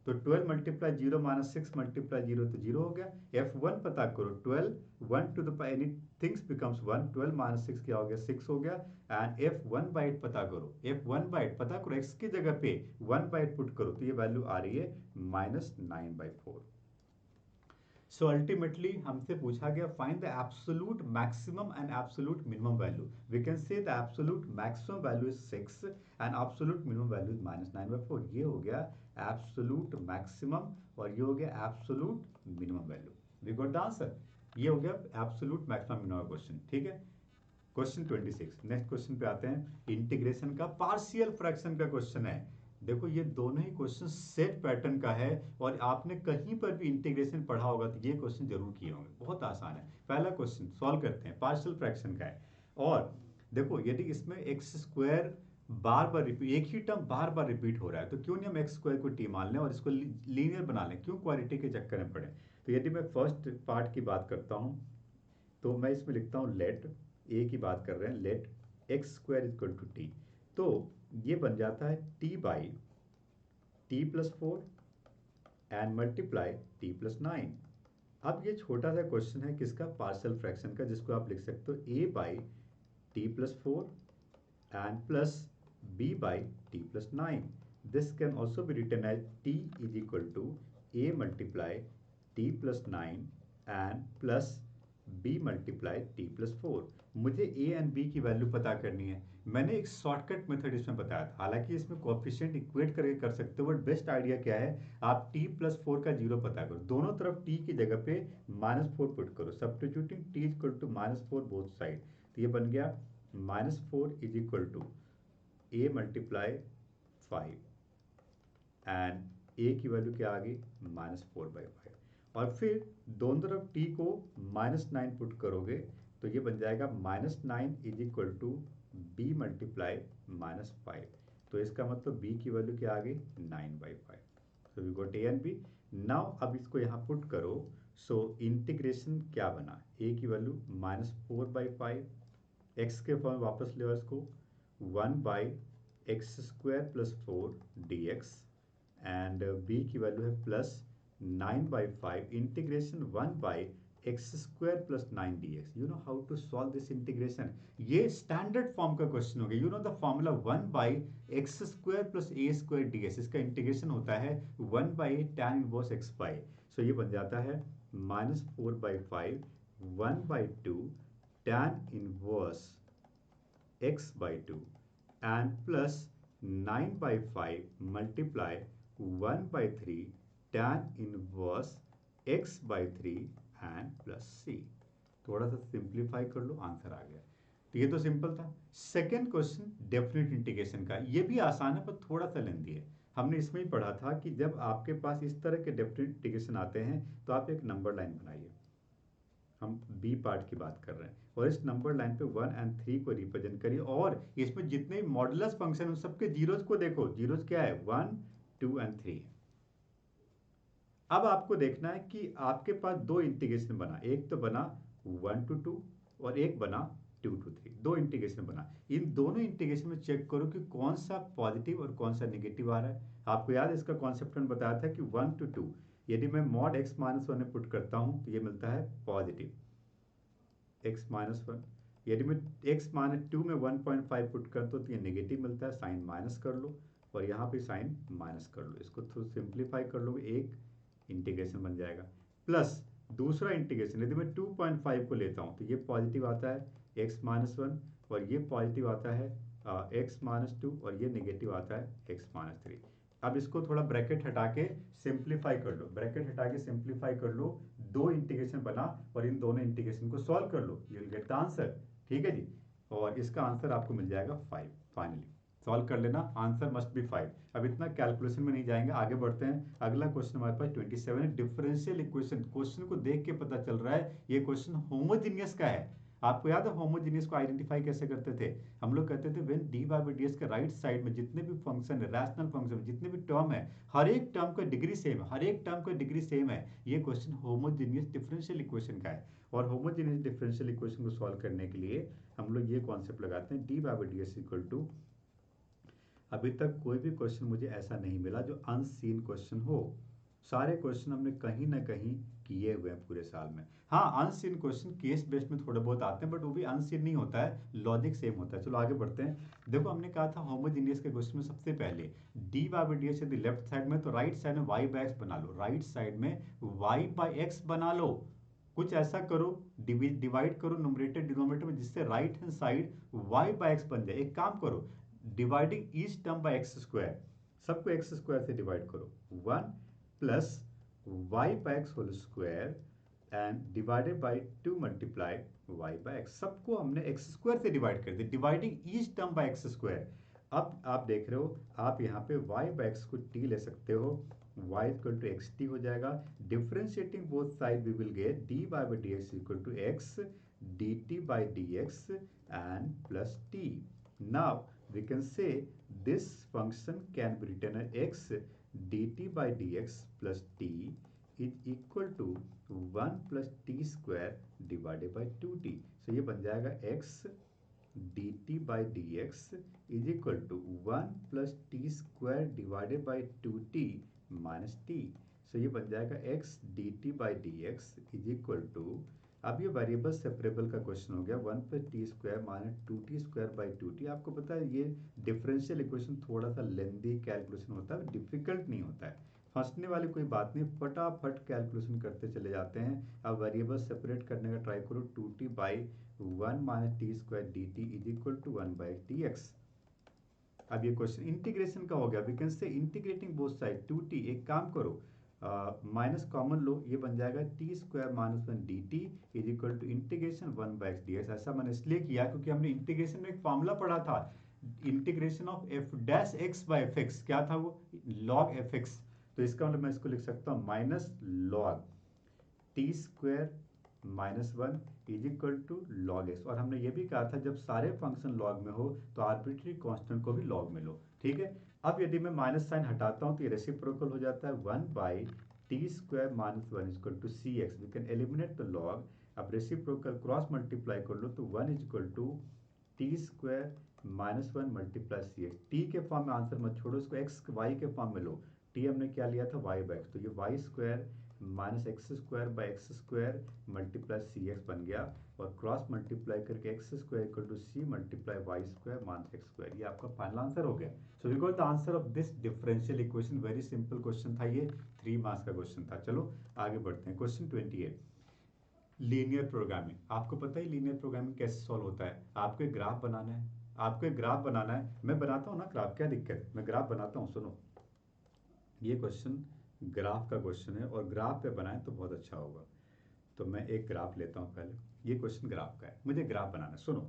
तो 12 मल्टीप्लाई 0 -6 मल्टीप्लाई 0 तो 0 हो गया। f1 पता करो, 12 1 to the power any things becomes 1, 12 - 6 क्या हो गया 6 हो गया। एंड f1/8 पता करो, f1/8 पता करो, x की जगह पे 1/8 पुट करो, तो ये वैल्यू आ रही है -9/4। सो अल्टीमेटली हमसे पूछा गया find the absolute maximum and absolute minimum value. We can say the absolute maximum value is 6 and absolute minimum value is -9/4। ये हो गया एब्सोल्यूट मैक्सिमम और ये हो गया absolute minimum value. We got the answer. ये हो गया एब्सोल्यूट मैक्सिमम मिनिमम क्वेश्चन। ठीक है, क्वेश्चन 26। नेक्स्ट क्वेश्चन पे आते हैं। इंटीग्रेशन का पार्शियल फ्रैक्शन का क्वेश्चन है। देखो ये दोनों ही क्वेश्चन सेट पैटर्न का है और आपने कहीं पर भी इंटीग्रेशन पढ़ा होगा तो ये क्वेश्चन जरूर किए होंगे। बहुत आसान है। पहला क्वेश्चन सॉल्व करते हैं, पार्शियल फ्रैक्शन का है। और देखो यदि इसमें एक्स स्क्वायर बार बार रिपीट, एक ही टर्म बार बार रिपीट हो रहा है, तो क्यों नहीं हम एक्स स्क्वायर को टी मान लें और इसको लीनियर बना लें, क्यों क्वालिटी के चक्कर में पड़े। तो यदि मैं फर्स्ट पार्ट की बात करता हूँ तो मैं इसमें लिखता हूँ लेट, ए की बात कर रहे हैं, let x square equal to t. तो ये बन जाता है t/t+4 एंड मल्टीप्लाई t+9। अब ये छोटा सा क्वेश्चन है किसका, पार्शियल फ्रैक्शन का, जिसको आप लिख सकते हो a/t+4 and plus b/t+9। This can also be written as t is equal to a multiply t+9 and plus b multiply t+4। मुझे a एंड b की वैल्यू पता करनी है। मैंने एक शॉर्टकट मेथड इसमें बताया था, हालांकि इसमें कोएफिशिएंट इक्वेट करके कर सकते हो, बट बेस्ट आइडिया क्या है, आप t+4 का जीरो पता करो, दोनों तरफ t की जगह पे -4 पुट करो, substituting t equal to -4 both side. तो ये बन गया -4 is equal to a multiply 5 and a की वैल्यू क्या आ गई -4/5। और फिर दोनों तरफ t को -9 पुट करोगे तो ये बन जाएगा -9 is equal to b multiply -5। तो इसका मतलब b की वैल्यू क्या आ गई 9/5। So we got a and b। Now अब इसको यहाँ पुट करो, सो इंटीग्रेशन क्या बना, a की वैल्यू -4/5, x के फॉर्म वापस ले इसको 1/x² + 4 dx एंड b की वैल्यू है +9/5 integration 1/x² + 9 dx। You know how to solve this integration. ये स्टैंडर्ड फॉर्म का क्वेश्चन हो गया। You know the formula 1/x² + a² dx। इसका इंटीग्रेशन होता है 1/tan 1x/। सो ये बन जाता है -4/5 1/2 tan 1x/2 and plus 9/5 multiply 1/3 tan inverse x/3 and plus c। थोड़ा सा सिंप्लीफाई कर लो, आंसर आ गया। तो ये तो सिंपल था। सेकेंड क्वेश्चन डेफिनेट इंटीग्रेशन का, ये भी आसान है पर थोड़ा सा लेंदी है। हमने इसमें ही पढ़ा था कि जब आपके पास इस तरह के डेफिनेट इंटीग्रेशन आते हैं तो आप एक नंबर लाइन बनाइए। हम बी पार्ट की बात कर रहे हैं और इस नंबर लाइन पे 1 और 3 को रिप्रेजेंट करिए और इसमें जितने मॉडुलस फंक्शन उन सबके जीरोज को देखो। जीरोज क्या है 1 2 एंड 3 है। अब आपको देखना है कि आपके पास दो इंटीग्रेशन बना, एक तो बना 1 to 2 और एक बना 2 to 3, दो इंटीग्रेशन बना। इन दोनों इंटीग्रेशन में चेक करो कि कौन सा पॉजिटिव और कौन सा निगेटिव आ रहा है। आपको याद है इसका कॉन्सेप्ट मैंने बताया था कि 1 to 2 यदि मैं मॉड x माइनस वन में पुट करता हूं तो ये मिलता है पॉजिटिव x माइनस वन। यदि मैं x माइनस टू में 1.5 पुट करता हूं तो ये नेगेटिव मिलता है, साइन माइनस कर लो और यहाँ पे साइन माइनस कर लो, इसको थोड़ा सिंप्लीफाई कर लो, एक इंटीग्रेशन बन जाएगा। प्लस दूसरा इंटीग्रेशन यदि मैं 2.5 को लेता हूँ तो ये पॉजिटिव आता है x माइनस वन और ये पॉजिटिव आता है x माइनस टू और ये नेगेटिव आता है x माइनस थ्री। अब इसको थोड़ा ब्रैकेट हटा के सिंप्लीफाई कर लो, ब्रैकेट हटा के सिंप्लीफाई कर लो, दो इंटीग्रेशन बना और इन दोनों इंटीग्रेशन को सॉल्व कर लो, you will get the answer. ठीक है जी, और इसका आंसर आपको मिल जाएगा 5। फाइनली सॉल्व कर लेना, आंसर मस्ट बी 5। अब इतना कैलकुलेशन में नहीं जाएंगे, आगे बढ़ते हैं। अगला क्वेश्चन हमारे पास 27 है, डिफरेंशियल इक्वेशन। क्वेश्चन को देख के पता चल रहा है ये क्वेश्चन होमोजीनियस का है। आपको याद है होमोजीनियस को आइडेंटिफाई कैसे करते थे? हम लोग कहते थे when D by d S के राइट साइड में जितने भी फंक्शन है, रैशनल फंक्शन जितने भी टर्म है, हर एक टर्म का डिग्री सेम है, हर एक टर्म का डिग्री सेम है। ये क्वेश्चन होमोजीनियस डिफरेंशियल इक्वेशन का है। और होमोजीनियस डिफरेंशियल इक्वेशन को सॉल्व करने के लिए हम लोग ये कॉन्सेप्ट लगाते हैं d by d s equal to, अभी तक कोई भी क्वेश्चन मुझे ऐसा नहीं मिला जो अनसीन क्वेश्चन हो। सारे क्वेश्चन हमने कहीं ना कहीं किए हुए हैं पूरे साल में। हाँ, अनसीन क्वेश्चन केस बेस्ड में थोड़े बहुत आते हैं, बट वो भी अनसीन नहीं होता है, लॉजिक सेम होता है। चलो आगे बढ़ते हैं। देखो हमने कहा था होमोजीनियस के क्वेश्चन में सबसे पहले डी बाई डी एस यदि लेफ्ट साइड में तो राइट साइड में वाई बाई एक्स बना लो, राइट साइड में वाई बाई एक्स बना लो। कुछ ऐसा करो, डिवाइड करो नुमरेटर डिनोमिनेटर में, जिससे right hand side y by x बन जाए। एक काम करो, dividing each term by x square, सबको एक्स स्क्वायर से डिवाइड करो। 1 plus y by x whole square and divided by 2 multiply y by x, सबको हमने एक्स स्क्वायर से डिवाइड कर दिया, dividing each term by x square. अब आप देख रहे हो, आप यहाँ पे वाई बाय एक्स को टी ले सकते हो, y equal to x t हो जाएगा। Differentiating both side we will get d by d x equal to x d t by d x and plus t. Now we can say this function can be written as x dt by dx plus t is equal to 1 plus t square divided by 2t। so ये बन जाएगा x dt by dx is equal to 1 plus t square divided by 2t minus t। so ये बन जाएगा x dt by dx is equal to, अब ये variable separable का question हो गया, 1 plus T square minus 2t square by 2t। आपको पता है ये डिफरेंशियल इक्वेशन थोड़ा सा लेंदी कैलकुलेशन होता है, डिफिकल्ट नहीं होता है, फंसने वाली कोई बात नहीं, फटाफट कैलकुलेशन करते चले जाते हैं। अब वेरिएबल सेपरेट करने का ट्राई करो, 2t by 1 minus t square d t is equal to 1 by t x. अब ये क्वेश्चन इंटीग्रेशन का हो गया, we can say integrating both side 2t, एक काम करो माइनस कॉमन लो, ये बन जाएगा t square minus one d t is equal to integration 1 by x d x. ऐसा मैंने इसलिए किया क्योंकि हमने इंटीग्रेशन में एक फॉर्मूला पढ़ा था, integration of F dash x by F x, क्या था वो, लॉग एफ एक्स। तो इसका मतलब मैं इसको लिख सकता हूँ minus log t square minus one is equal to log x. और हमने ये भी कहा था जब सारे फंक्शन लॉग में हो तो आर्बिट्री कांस्टेंट को भी लॉग में लो। ठीक है, अब यदि मैं माइनस साइन हटाता हूँ तो ये रेसिप्रोकल हो जाता है, 1 by t square minus one is equal to c x, we can eliminate the log. अब रेसिप्रोकल क्रॉस मल्टीप्लाई कर लो तो 1 is equal to t square minus one multiply c x. T के फॉर्म में answer मत छोड़ो, इसको x Y के फॉर्म में लो। टी हमने क्या लिया था, वाई बाई एक्स, तो ये y square minus x square by x square multiply c x बन गया, और क्रॉस मल्टीप्लाई करके x square equal to c multiply y square minus x square, ये आपका फाइनल आंसर हो गया। So we got the answer of this differential equation. Very simple question था ये, 3 मार्क्स का क्वेश्चन था। चलो आगे बढ़ते हैं। Question 28, linear programming. आपको पता है लीनियर प्रोग्रामिंग कैसे सॉल्व होता है? आपको एक ग्राफ बनाना है, आपको एक ग्राफ बनाना है, मैं बनाता हूँ ना ग्राफ, क्या दिक्कत है, मैं ग्राफ बनाता हूँ। सुनो, ये क्वेश्चन ग्राफ का क्वेश्चन है और ग्राफ पे बनाए तो बहुत अच्छा होगा। तो मैं एक ग्राफ लेता हूँ पहले, ये क्वेश्चन ग्राफ का है, मुझे ग्राफ बनाना है। सुनो,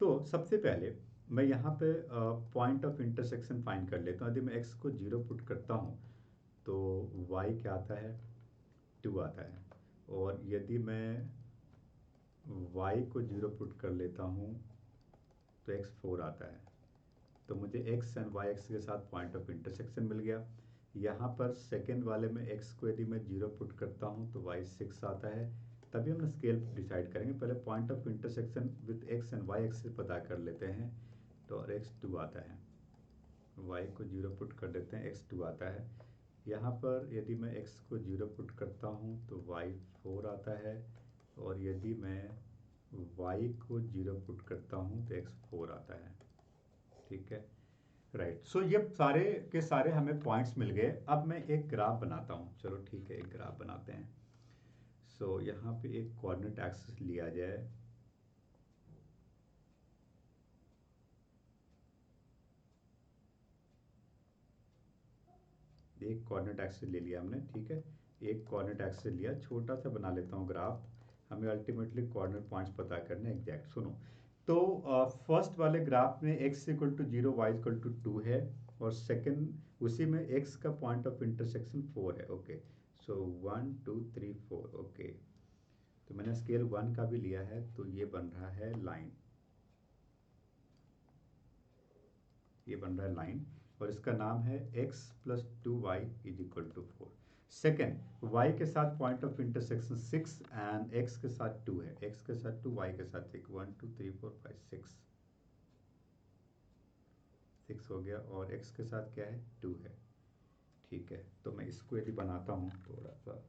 तो सबसे पहले मैं यहाँ पे पॉइंट ऑफ इंटरसेक्शन फाइंड कर लेता हूँ। यदि मैं एक्स को 0 पुट करता हूँ तो वाई क्या आता है, 2 आता है, और यदि मैं वाई को 0 पुट कर लेता हूँ तो एक्स 4 आता है। तो मुझे एक्स एंड वाई एक्स के साथ पॉइंट ऑफ इंटरसेक्शन मिल गया। यहाँ पर सेकेंड वाले में x को यदि मैं 0 पुट करता हूँ तो y 6 आता है। तभी हम स्केल डिसाइड करेंगे। पहले point of intersection with x and y axis पता कर लेते हैं। तो और x 2 आता है, y को 0 पुट कर देते हैं, x 2 आता है। यहाँ पर यदि मैं x को 0 पुट करता हूँ तो y 4 आता है, और यदि मैं y को 0 पुट करता हूँ तो x 4 आता है। ठीक है, राइट। सो ये सारे के सारे हमें पॉइंट्स मिल गए। अब मैं एक ग्राफ बनाता हूँ। चलो ठीक है, एक ग्राफ बनाते हैं। सो यहाँ पे एक कोऑर्डिनेट एक्सिस लिया जाए। एक कोऑर्डिनेट एक्सिस ले लिया हमने, ठीक है। एक कोऑर्डिनेट एक्सिस लिया, छोटा सा बना लेता हूँ ग्राफ। हमें अल्टीमेटली कोऑर्डिनेट पॉइंट्स पता करने एग्जैक्ट। सुनो, तो फर्स्ट वाले ग्राफ में x equal to 0, y equal to 2 है, और सेकंड उसी में x का पॉइंट ऑफ इंटरसेक्शन 4 है। ओके, सो 1 2 3 4। ओके, तो मैंने स्केल 1 का भी लिया है, तो ये बन रहा है लाइन, ये बन रहा है लाइन, और इसका नाम है x plus 2y is equal to 4। Second, y के साथ point of intersection 6 and x के साथ 2 है, x के साथ 2, y के साथ 1, 1 2 3 4 5 6 हो गया, और x के साथ क्या है, 2 है। ठीक है, तो मैं इसको यदि बनाता हूँ थोड़ा सा,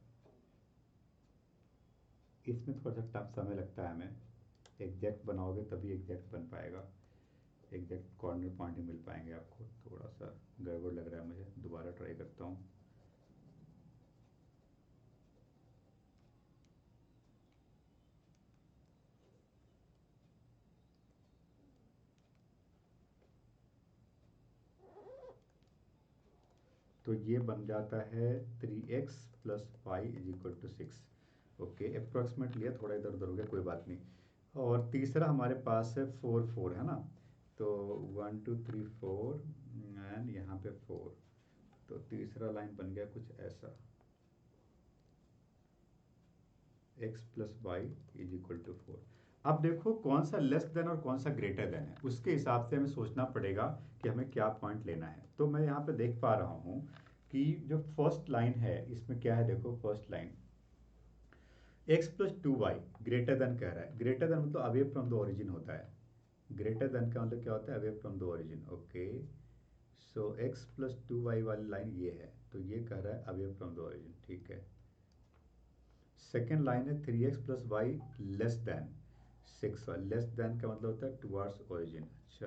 इसमें थोड़ा सा टफ समय लगता है हमें। एग्जैक्ट बनाओगे तभी एग्जैक्ट बन पाएगा, एग्जैक्ट कॉर्नर पॉइंट ही मिल पाएंगे आपको। थोड़ा सा गड़बड़ लग रहा है मुझे, दोबारा ट्राई करता हूँ। तो ये बन जाता है 3x plus 5 is equal to 6। Okay, approximate लिया, थोड़ा इधर उधर हो गया, कोई बात नहीं। और तीसरा हमारे पास है 4 4, है ना। तो 1 2 3 4 एंड यहाँ पे 4। तो तीसरा लाइन बन गया कुछ ऐसा, x plus y is equal to 4। अब देखो कौन सा लेस देन और कौन सा ग्रेटर देन है, उसके हिसाब से हमें सोचना पड़ेगा कि हमें क्या पॉइंट लेना है। तो मैं यहाँ पे देख पा रहा हूँ कि जो फर्स्ट लाइन है इसमें क्या है, देखो first line x plus 2y greater than कह रहा है। ग्रेटर देन मतलब अवे फ्रॉम द ओरिजिन होता है। ग्रेटर देन का मतलब क्या होता है, away from the origin. Okay, so x plus 2y वाली लाइन ये है, तो ये कह रहा है अवे फ्रॉम द ओरिजिन। ठीक है, सेकेंड लाइन है 3x plus y less than 6। Less than का मतलब होता है टुवर्ड्स ओरिजिन। अच्छा,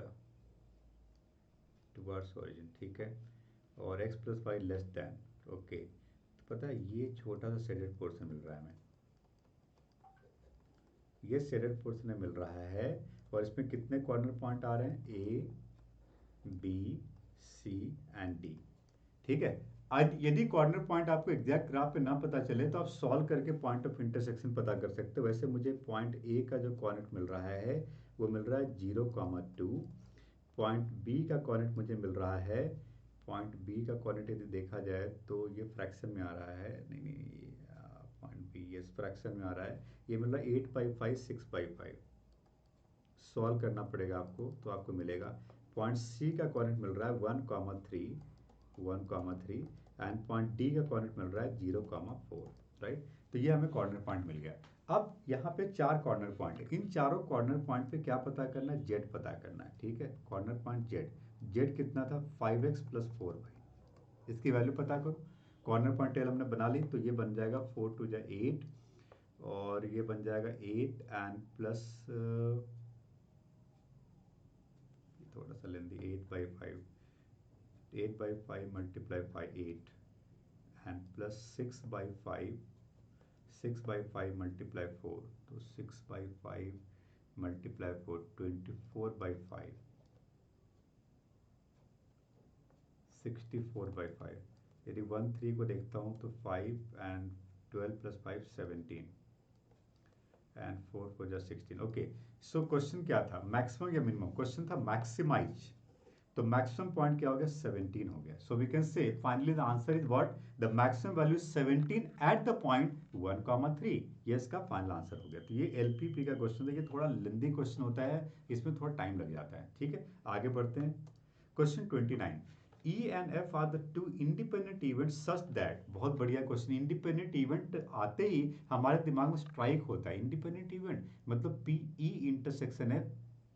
टुवर्ड्स ओरिजिन, ठीक है। और x plus y less than, okay. तो पता है ये छोटा सा शेडेड पोर्शन मिल रहा है हमें, ये शेडेड पोर्शन मिल रहा है। और इसमें कितने कॉर्नर पॉइंट आ रहे हैं, A B C and D. ठीक है, आज यदि कॉर्नर पॉइंट आपको एग्जैक्ट ग्राफ पे ना पता चले तो आप सॉल्व करके पॉइंट ऑफ इंटरसेक्शन पता कर सकते हो। वैसे मुझे पॉइंट ए का जो कॉर्नर मिल रहा है वो मिल रहा है 0,2। पॉइंट बी का कॉर्नर मुझे मिल रहा है, पॉइंट बी का कॉर्नर यदि देखा जाए तो ये फ्रैक्शन में आ रहा है, नहीं नहीं, पॉइंट बी ये फ्रैक्शन में आ रहा है। ये मिल रहा है 8/5 6/5। सॉल्व करना पड़ेगा आपको तो आपको मिलेगा। पॉइंट सी का कॉर्नर मिल रहा है 1,3 एंड पॉइंट डी का कॉर्नर मिल रहा है 0,4। राइट, तो ये हमें कॉर्नर पॉइंट मिल गया। अब यहाँ पे 4 कॉर्नर पॉइंट है, इन चारों कॉर्नर पॉइंट पे क्या पता करना है, जेड पता करना है। ठीक है, कॉर्नर पॉइंट जेड, जेड कितना था 5x प्लस 4y, इसकी वैल्यू पता करो। कॉर्नर पॉइंट टेबल हमने बना ली, तो ये बन जाएगा 4 2 8, और ये बन जाएगा 8 एंड प्लस थोड़ा सा लेंदी, 8/5 multiply by 8 and plus 6/5 multiply 4, तो 6/5 मल्टीप्लाई 4 24/5, 64/5। यदि 1 3 को देखता हूँ तो 5 एंड 12 प्लस 5 17 एंड 4 4 जा 16। ओके, सो क्वेश्चन क्या था, मैक्सिमम या मिनिमम, क्वेश्चन था मैक्सिमाइज। तो मैक्सिमम पॉइंट क्या हो गया, 17 हो गया। So we can say finally the answer is what, the maximum value 17 at the point 1,3। ये इसका फाइनल आंसर हो गया। तो ये एलपीपी का क्वेश्चन था, ये थोड़ा लेंदी क्वेश्चन होता है, इसमें थोड़ा टाइम लग जाता है। ठीक है, आगे बढ़ते हैं। Question 29, E and F are the two independent events such that, बहुत बढ़िया क्वेश्चन, इंडिपेंडेंट इवेंट आते ही हमारे दिमाग में स्ट्राइक होता है इंडिपेंडेंट इवेंट मतलब P E intersection F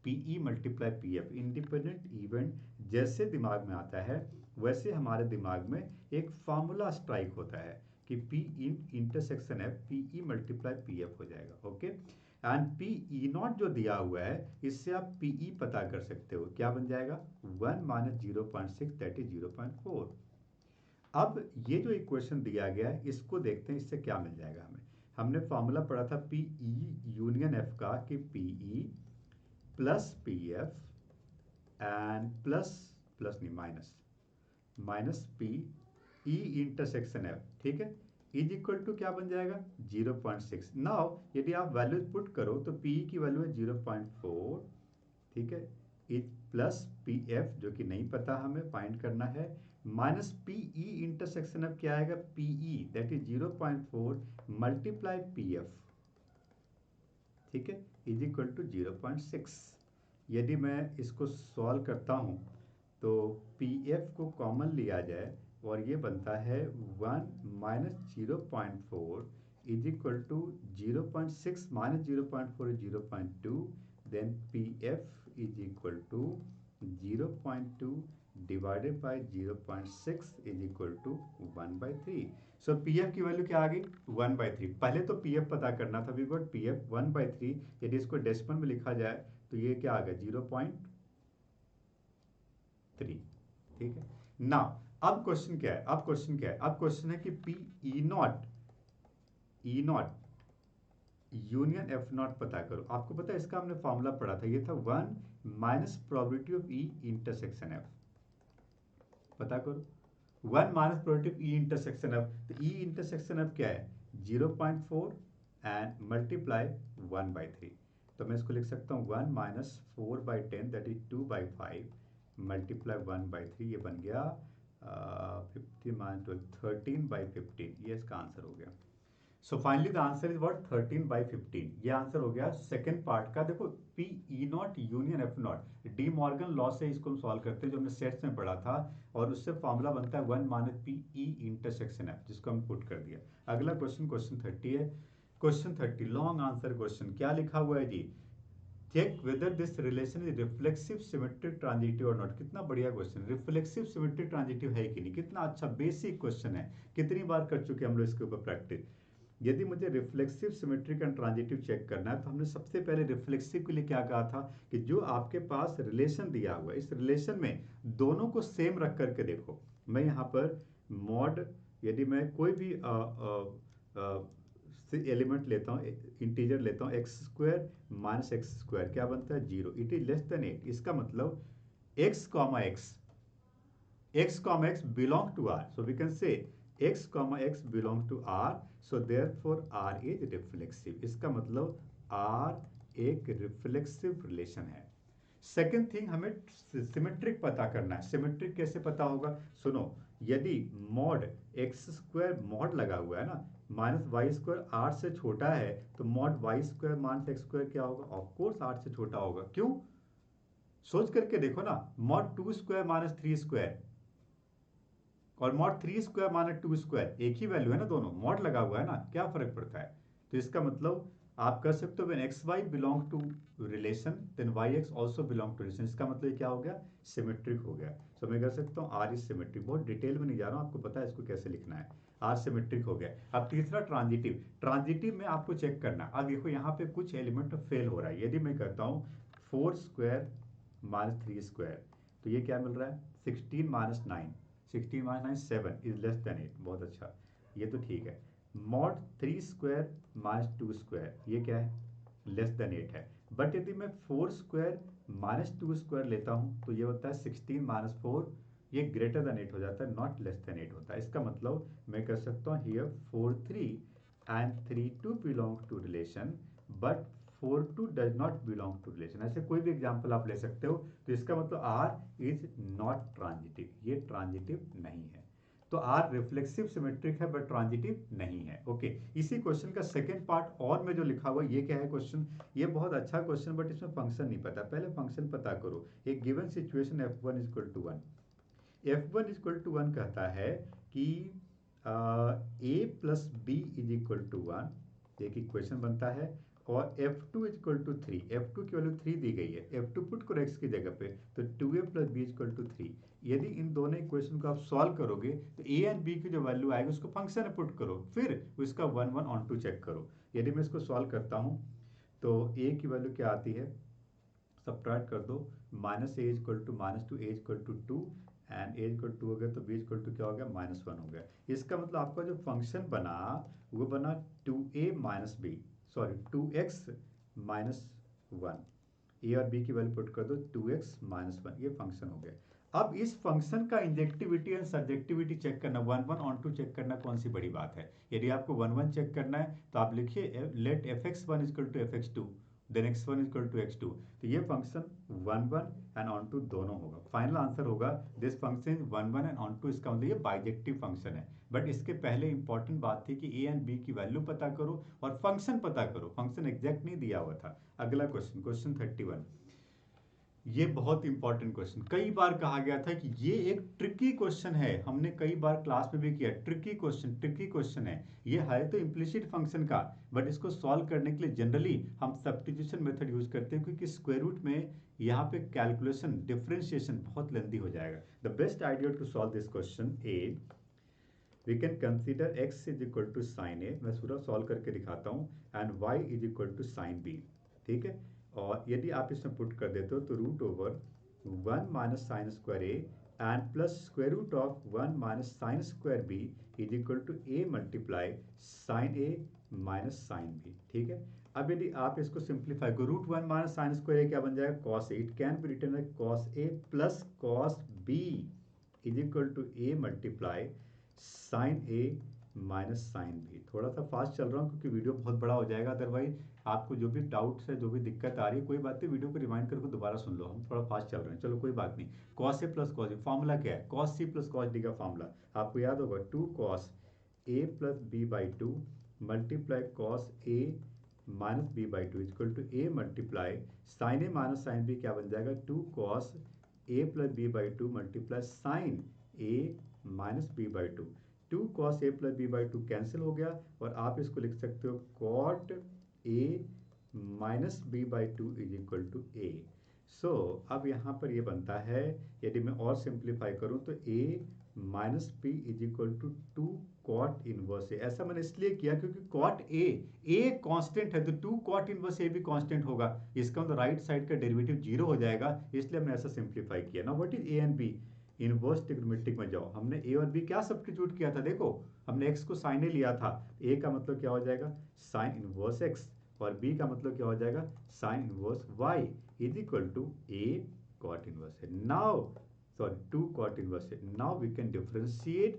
P E multiply P F. Independent event जैसे दिमाग में आता है वैसे हमारे दिमाग में एक फार्मूला स्ट्राइक होता है कि P E intersection F P E multiply P F हो जाएगा। Okay, and P E not जो दिया हुआ है इससे आप पी ई पता कर सकते हो, क्या बन जाएगा 1 माइनस 0.6 दैट इज 0.4। अब ये जो इक्वेशन दिया गया है इसको देखते हैं इससे क्या मिल जाएगा हमें। हमने फॉर्मूला पढ़ा था पी ई यूनियन एफ का कि P E plus P F and plus plus नहीं minus P E intersection F, ठीक है, इज इक्वल टू क्या बन जाएगा 0.6। नाउ यदि आप वैल्यू पुट करो तो पी की वैल्यू है 0.4, ठीक है, इज प्लस पी एफ जो कि नहीं पता हमें फाइंड करना है, minus P E intersection F क्या आएगा P E that is 0.4 multiply P F, ठीक है, इज इक्वल टू 0.6। यदि मैं इसको सॉल्व करता हूँ तो पी एफ को कॉमन लिया जाए और ये बनता है 1 minus 0.4 is equal to 0.6 minus 0.4 is 0.2, then P F is equal to 0.2 divided by 0.6 is equal to 1/3। So P F की वैल्यू क्या आ गई 1/3। पहले तो पी एफ पता करना था, वी गॉट पी एफ 1/3। यदि इसको डेसिमल में लिखा जाए तो ये क्या आ गया 0.3, ठीक है ना। अब क्वेश्चन क्या है, अब क्वेश्चन है कि P E not union F not पता करो। आपको पता है इसका हमने फॉर्मूला पढ़ा था, ये था 1 minus probability of E intersection F, पता करो 1 minus probability of E intersection F. तो ई इंटरसेक्शन एफ क्या है 0.4 एंड मल्टीप्लाई 1/3। तो मैं इसको लिख सकता हूँ 1 माइनस 4/10 दैट इज 2/5 मल्टीप्लाई 1/3, ये बन गया 50 माइनस 12 13/15, ये इसका आंसर हो गया। So finally the answer is what 13/15, ये आंसर हो गया सेकंड पार्ट का। देखो P E not union F not De Morgan law से इसको हम सॉल्व करते हैं जो हमने सेट्स में पढ़ा था, और उससे फॉर्मूला बनता है 1 minus P E intersection F, जिसको हम पुट कर दिया। अगला क्वेश्चन 30 है। क्वेश्चन 30 लॉन्ग आंसर क्वेश्चन, क्या लिखा हुआ है जी, check whether this relation is reflexive symmetric transitive और नॉट। कितना बढ़िया क्वेश्चन, रिफ्लेक्सिव सिमेट्रिक ट्रांजिटिव है कि नहीं, कितना अच्छा बेसिक क्वेश्चन है, कितनी बार कर चुके हम लोग इसके ऊपर प्रैक्टिस। यदि मुझे reflexive symmetric and transitive check करना है तो हमने सबसे पहले रिफ्लेक्सिव के लिए क्या कहा था कि जो आपके पास रिलेशन दिया हुआ है इस रिलेशन में दोनों को सेम रख करके देखो। मैं यहाँ पर मॉड, यदि मैं कोई भी एलिमेंट लेता हूँ, इंटीजर लेता हूँ x² माइनस x², क्या बनता है 0, इट इज लेस देन 8। इसका मतलब x, x belong to R, so we can say x, x belong to R, so therefore R is reflexive। इसका मतलब R एक रिफ्लेक्सिव रिलेशन है। सेकेंड थिंग, हमें सिमेट्रिक पता करना है। सिमेट्रिक कैसे पता होगा, सुनो, यदि मॉड x² मॉड लगा हुआ है ना माइनस y² 8 से छोटा है तो मॉड y² माइनस x² क्या होगा, ऑफकोर्स 8 से छोटा होगा। क्यों, सोच करके देखो ना, मॉड 2² माइनस 3² और मॉड 3² माइनस 2² एक ही वैल्यू है ना, दोनों मॉड लगा हुआ है ना, क्या फर्क पड़ता है। तो इसका मतलब आप कर सकते हो when xy belong to relation then yx also belong to relation. इसका मतलब क्या हो गया, सिमेट्रिक हो गया। सो मैं कर सकता हूँ r इज सिमेट्रिक। बहुत डिटेल में नहीं जा रहा हूँ, आपको पता है इसको कैसे लिखना है। r सिमेट्रिक हो गया। अब तीसरा ट्रांजिटिव, ट्रांजिटिव में आपको चेक करना। अब देखो यहाँ पे कुछ एलिमेंट फेल हो रहा है। यदि मैं कहता हूँ 4² माइनस 3² तो ये क्या मिल रहा है 16 minus 9, 16 minus 7 is less than 8। बहुत अच्छा, ये तो ठीक है। मॉड 3² माइनस 2² ये क्या है, लेस देन 8 है। बट यदि मैं 4² माइनस 2² लेता हूँ तो ये होता है 16 माइनस 4, ये ग्रेटर देन 8 हो जाता है, नॉट लेस देन 8 होता है। इसका मतलब मैं कर सकता हूँ here 4/3 and 3/2 belong to relation but 4/2 does not belong to relation. ऐसे कोई भी एग्जाम्पल आप ले सकते हो। तो इसका मतलब R इज नॉट ट्रांजिटिव, ये ट्रांजिटिव नहीं है। तो R रिफ्लेक्सिव सिमेट्रिक है बट ट्रांजिटिव नहीं है। ओके, इसी क्वेश्चन का सेकंड पार्ट और में जो लिखा हुआ ये क्या है क्वेश्चन, ये बहुत अच्छा क्वेश्चन बट इसमें फंक्शन नहीं पता। पहले फंक्शन पता करो। एक given situation f1 = 1, F1 equal to 1 कहता है कि a plus b is equal to 1, एक इक्वेशन बनता है। और F2 इक्वल टू 3, F2 की वैल्यू 3 दी गई है, F2 पुट करो x की जगह पे, तो 2a plus B equal to 3। यदि इन दोनों इक्वेशन को आप सॉल्व करोगे तो a एंड b की जो वैल्यू आएगी उसको फंक्शन में पुट करो, फिर उसका 1 1 ऑन टू चेक करो। यदि मैं इसको सॉल्व करता हूँ तो a की वैल्यू क्या आती है, सब्ट्रैक्ट कर दो, minus a equal to -2, a equal to 2 and a equal to हो गया तो बी इक्वल टू क्या हो गया, -1 हो गया। इसका मतलब आपका जो फंक्शन बना वो बना 2a minus b, sorry 2x minus 1। A और बी की वैल्यू पुट कर दो, 2x माइनस 1, ये फंक्शन हो गया। अब इस फंक्शन का इंजेक्टिविटी एंड सब्जेक्टिविटी चेक करना, 1 1 ऑन टू चेक करना कौन सी बड़ी बात है। यदि आपको 1 1 चेक करना है तो आप लिखिए let fx1 equal to fx2 then x1 equal to x2। तो ये फंक्शन 1 1 एंड ऑन टू दोनों होगा। फाइनल आंसर होगा this function 1 1 and onto, इसका मतलब ये बाइजेक्टिव फंक्शन है। बट इसके पहले इंपॉर्टेंट बात थी कि a एंड b की वैल्यू पता करो और फंक्शन पता करो, फंक्शन एग्जैक्ट नहीं दिया हुआ था। अगला क्वेश्चन, क्वेश्चन 31। ये बहुत इंपॉर्टेंट क्वेश्चन, कई बार कहा गया था कि ये एक ट्रिकी क्वेश्चन है, हमने कई बार क्लास में भी किया, ट्रिकी क्वेश्चन है। ये है तो इम्प्लिसिट फंक्शन का, बट इसको सॉल्व करने के लिए जनरली हम सब्स्टिट्यूशन मेथड यूज करते हैं, क्योंकि स्क्वायर रूट में यहाँ पे कैलकुलेशन डिफरेंशिएशन बहुत लेंदी हो जाएगा। The best idea to solve this question a, we can consider x is equal to sine A, मैं पूरा सॉल्व करके दिखाता हूँ, and y is equal to sine B. ठीक है, और यदि आप इसमें पुट कर देते हो तो root over 1 minus sine square a and plus square root of 1 minus sine square b is equal to a multiply sine a minus sine B. ठीक है, अब यदि आप इसको सिंप्लीफाई करो, root 1 minus sine square a क्या बन जाएगा, cos a. It can be written as cos a plus cos b is equal to a multiply sine a minus sine B. थोड़ा सा फास्ट चल रहा हूँ क्योंकि वीडियो बहुत बड़ा हो जाएगा, अदरवाइज आपको जो भी डाउट्स है, जो भी दिक्कत आ रही है, कोई बात नहीं, वीडियो को रिमाइंड करके दोबारा सुन लो, हम थोड़ा फास्ट चल रहे हैं, चलो कोई बात नहीं। Cos a plus cos b, formula क्या है, cos c plus cos d का फॉर्मूला आपको याद होगा, 2 cos a plus b by 2 multiply cos a minus B by 2 equal to a multiply sine a minus sine b क्या बन जाएगा, 2 cos a plus b by 2 multiply sine a minus B by 2। 2 cos a plus b by 2 cancel हो गया, और आप इसको लिख सकते हो cot A minus B by 2 is equal to A. So अब यहाँ पर ये बनता है, यदि मैं और सिंप्लीफाई करूँ तो a minus B is equal to 2 cot inverse A. ऐसा मैंने इसलिए किया क्योंकि कॉट ए कांस्टेंट है, तो 2 कॉट इनवर्स ए भी कांस्टेंट होगा, इसका मतलब राइट साइड का डेरिवेटिव 0 हो जाएगा, इसलिए हमने ऐसा सिंप्लीफाई किया। ना what is a and b, inverse trigonometric में जाओ, हमने ए और बी क्या सब्स्टिट्यूट किया था, देखो हमने x को साइन ए लिया था, a का मतलब क्या हो जाएगा साइन इनवर्स x, और b का मतलब क्या हो जाएगा sine inverse y is equal to a cot inverse A. Now, sorry, 2 cot inverse A. Now we can differentiate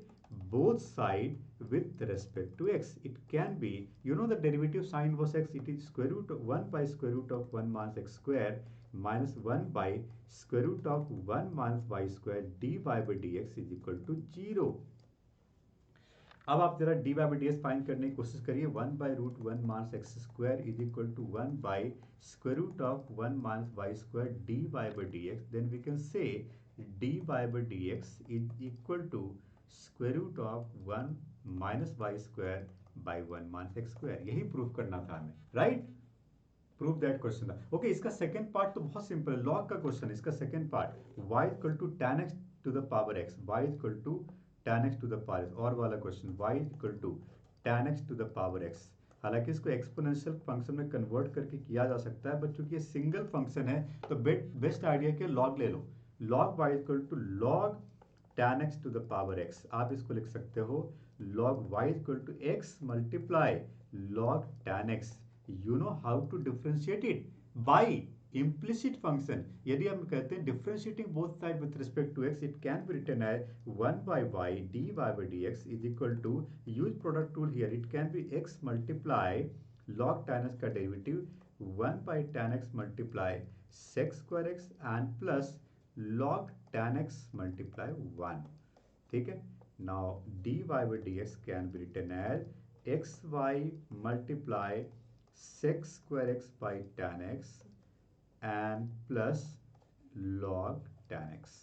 both side with respect to x. It can be, you know the derivative sin inverse x, it is square root of 1 by square root of 1 minus x square minus 1 by square root of 1 minus y square dy by dx is equal to 0. अब आप जरा d by d s find करने की कोशिश करिए, 1 by root 1 minus x square is equal to 1 by square root of 1 minus y square d by d x. Then we can say d by d x is equal to square root of 1 minus y square by 1 minus x square. यही proof करना था हमें, right? Proof that question था। Okay, इसका second part तो बहुत simple है, log का क्वेश्चन। इसका second part y equal to tan x to the power x, y equal to tan x to the power x, और वाला question y equal to tan x to the power x। हालांकि इसको exponential function में convert करके किया जा सकता है, बट चूंकि ये सिंगल फंक्शन है तो बेस्ट आइडिया के लॉग ले लो। Log y equal to log tan x to the power x, आप इसको लिख सकते हो log y equal to x multiply log tan x। You know how to differentiate it by implicit function. यदि हम कहते हैं differentiating both sides with respect to x, it can be written as 1 by y dy by dx is equal to, use product rule here, it can be x multiply log tan x का derivative 1 by tan x multiply sec square x and plus log tan x multiply 1. ठीक है, now dy by dx can be written as xy multiply sec square x by tan x and plus log tan x.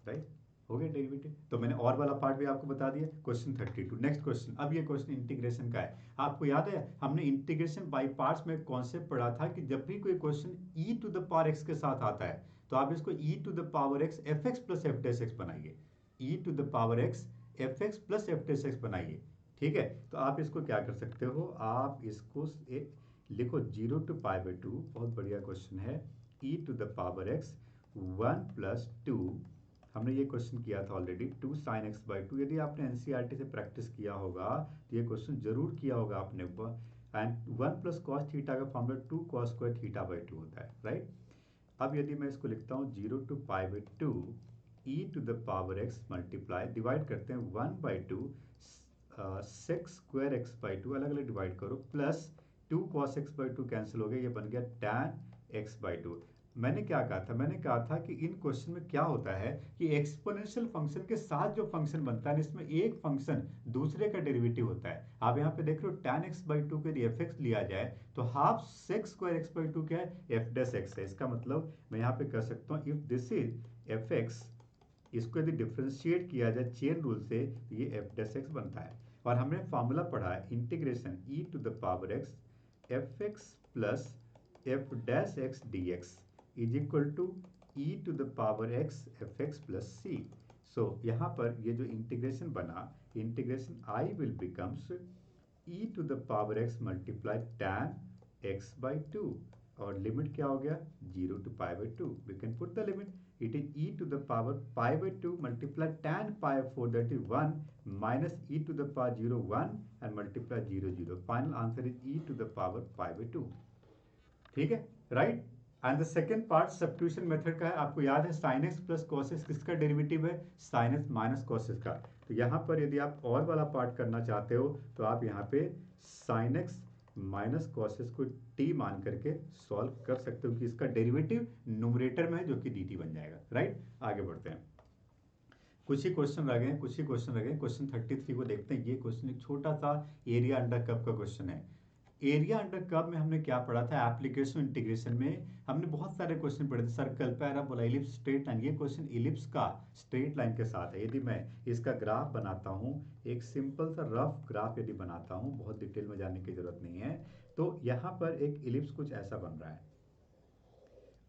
Right, हो गया derivative. तो मैंने और वाला part भी आपको बता दिया। Question 32 next question. अब ये क्वेश्चन इंटीग्रेशन का है। आपको याद है हमने इंटीग्रेशन बाय पार्ट्स में कॉन्सेप्ट पढ़ा था कि जब भी कोई question e to the power x के साथ आता है तो आप इसको e to the power x fx plus f dash x बनाइए। e to the power x fx plus f dash x बनाइए। ठीक है, तो आप इसको क्या कर सकते हो, आप इसको लिखो 0 टू पाई बाई 2, बहुत बढ़िया क्वेश्चन है। e to the power x 1 plus 2, हमने ये क्वेश्चन किया था ऑलरेडी, 2 sin x बाई 2। यदि आपने एनसीईआरटी से प्रैक्टिस किया होगा तो ये क्वेश्चन जरूर किया होगा आपने। एंड 1 प्लस कॉस थीटा का formula 2 cos square theta by 2 होता है, राइट। अब यदि मैं इसको लिखता हूँ 0 to pi by 2 e to the power x multiply, divide करते हैं 1 by 2 sec square x by 2, अलग अलग डिवाइड करो, plus 2 cos x by 2 cancel हो गया, ये बन गया tan x बाई 2। मैंने क्या कहा था, मैंने कहा था कि इन क्वेश्चन में क्या होता है कि एक्सपोनेंशियल फंक्शन के साथ जो फंक्शन बनता है इसमें एक फंक्शन दूसरे का डेरिवेटिव होता है। आप यहाँ पे देख रहे हो tan x बाई 2 के यदि fx लिया जाए तो half sex square x by 2 क्या है, f डैश x है। इसका मतलब मैं यहाँ पे कर सकता हूँ इफ दिस इज fx, इसको यदि डिफ्रेंशिएट किया जाए चेन रूल से तो ये f डैश x बनता है। और हमने फॉर्मूला पढ़ा है integration e to the power x fx plus f dash x dx is equal to e to the power x fx plus c। So यहाँ पर ये जो इंटीग्रेशन बना, integration I will becomes e to the power x multiply tan x by 2, और limit क्या हो गया 0 to pi by 2। We can put the limit, it is e to the power pi by 2 multiply tan pi 4, that is 1 minus e to the power 0 1 and multiply 0 0, final answer is e to the power pi by 2। ठीक है, right. And the second part substitution method का है। आपको याद है sin x plus cos x किसका derivative है, sin x minus cos x का। तो यहाँ पर यदि आप और वाला पार्ट करना चाहते हो तो आप यहाँ पे sin x minus cos x को t मान करके सॉल्व कर सकते हो कि इसका डेरिवेटिव न्यूमरेटर में है जो कि dt बन जाएगा, राइट। आगे बढ़ते हैं, कुछ ही क्वेश्चन रह गए हैं, कुछ ही क्वेश्चन रह गए। क्वेश्चन 33 को देखते हैं। ये क्वेश्चन एक छोटा सा एरिया अंडर कर्व का क्वेश्चन है। एरिया अंडर कर्व में हमने क्या पढ़ा था, एप्लीकेशन इंटीग्रेशन में हमने बहुत सारे क्वेश्चन पढ़े थे, circle, parabola, ellipse, straight line. ये क्वेश्चन इलिप्स का स्ट्रेट लाइन के साथ है। यदि मैं इसका ग्राफ बनाता हूँ, एक सिंपल सा रफ ग्राफ यदि बनाता हूँ, बहुत डिटेल में जाने की जरूरत नहीं है, तो यहाँ पर एक इलिप्स कुछ ऐसा बन रहा है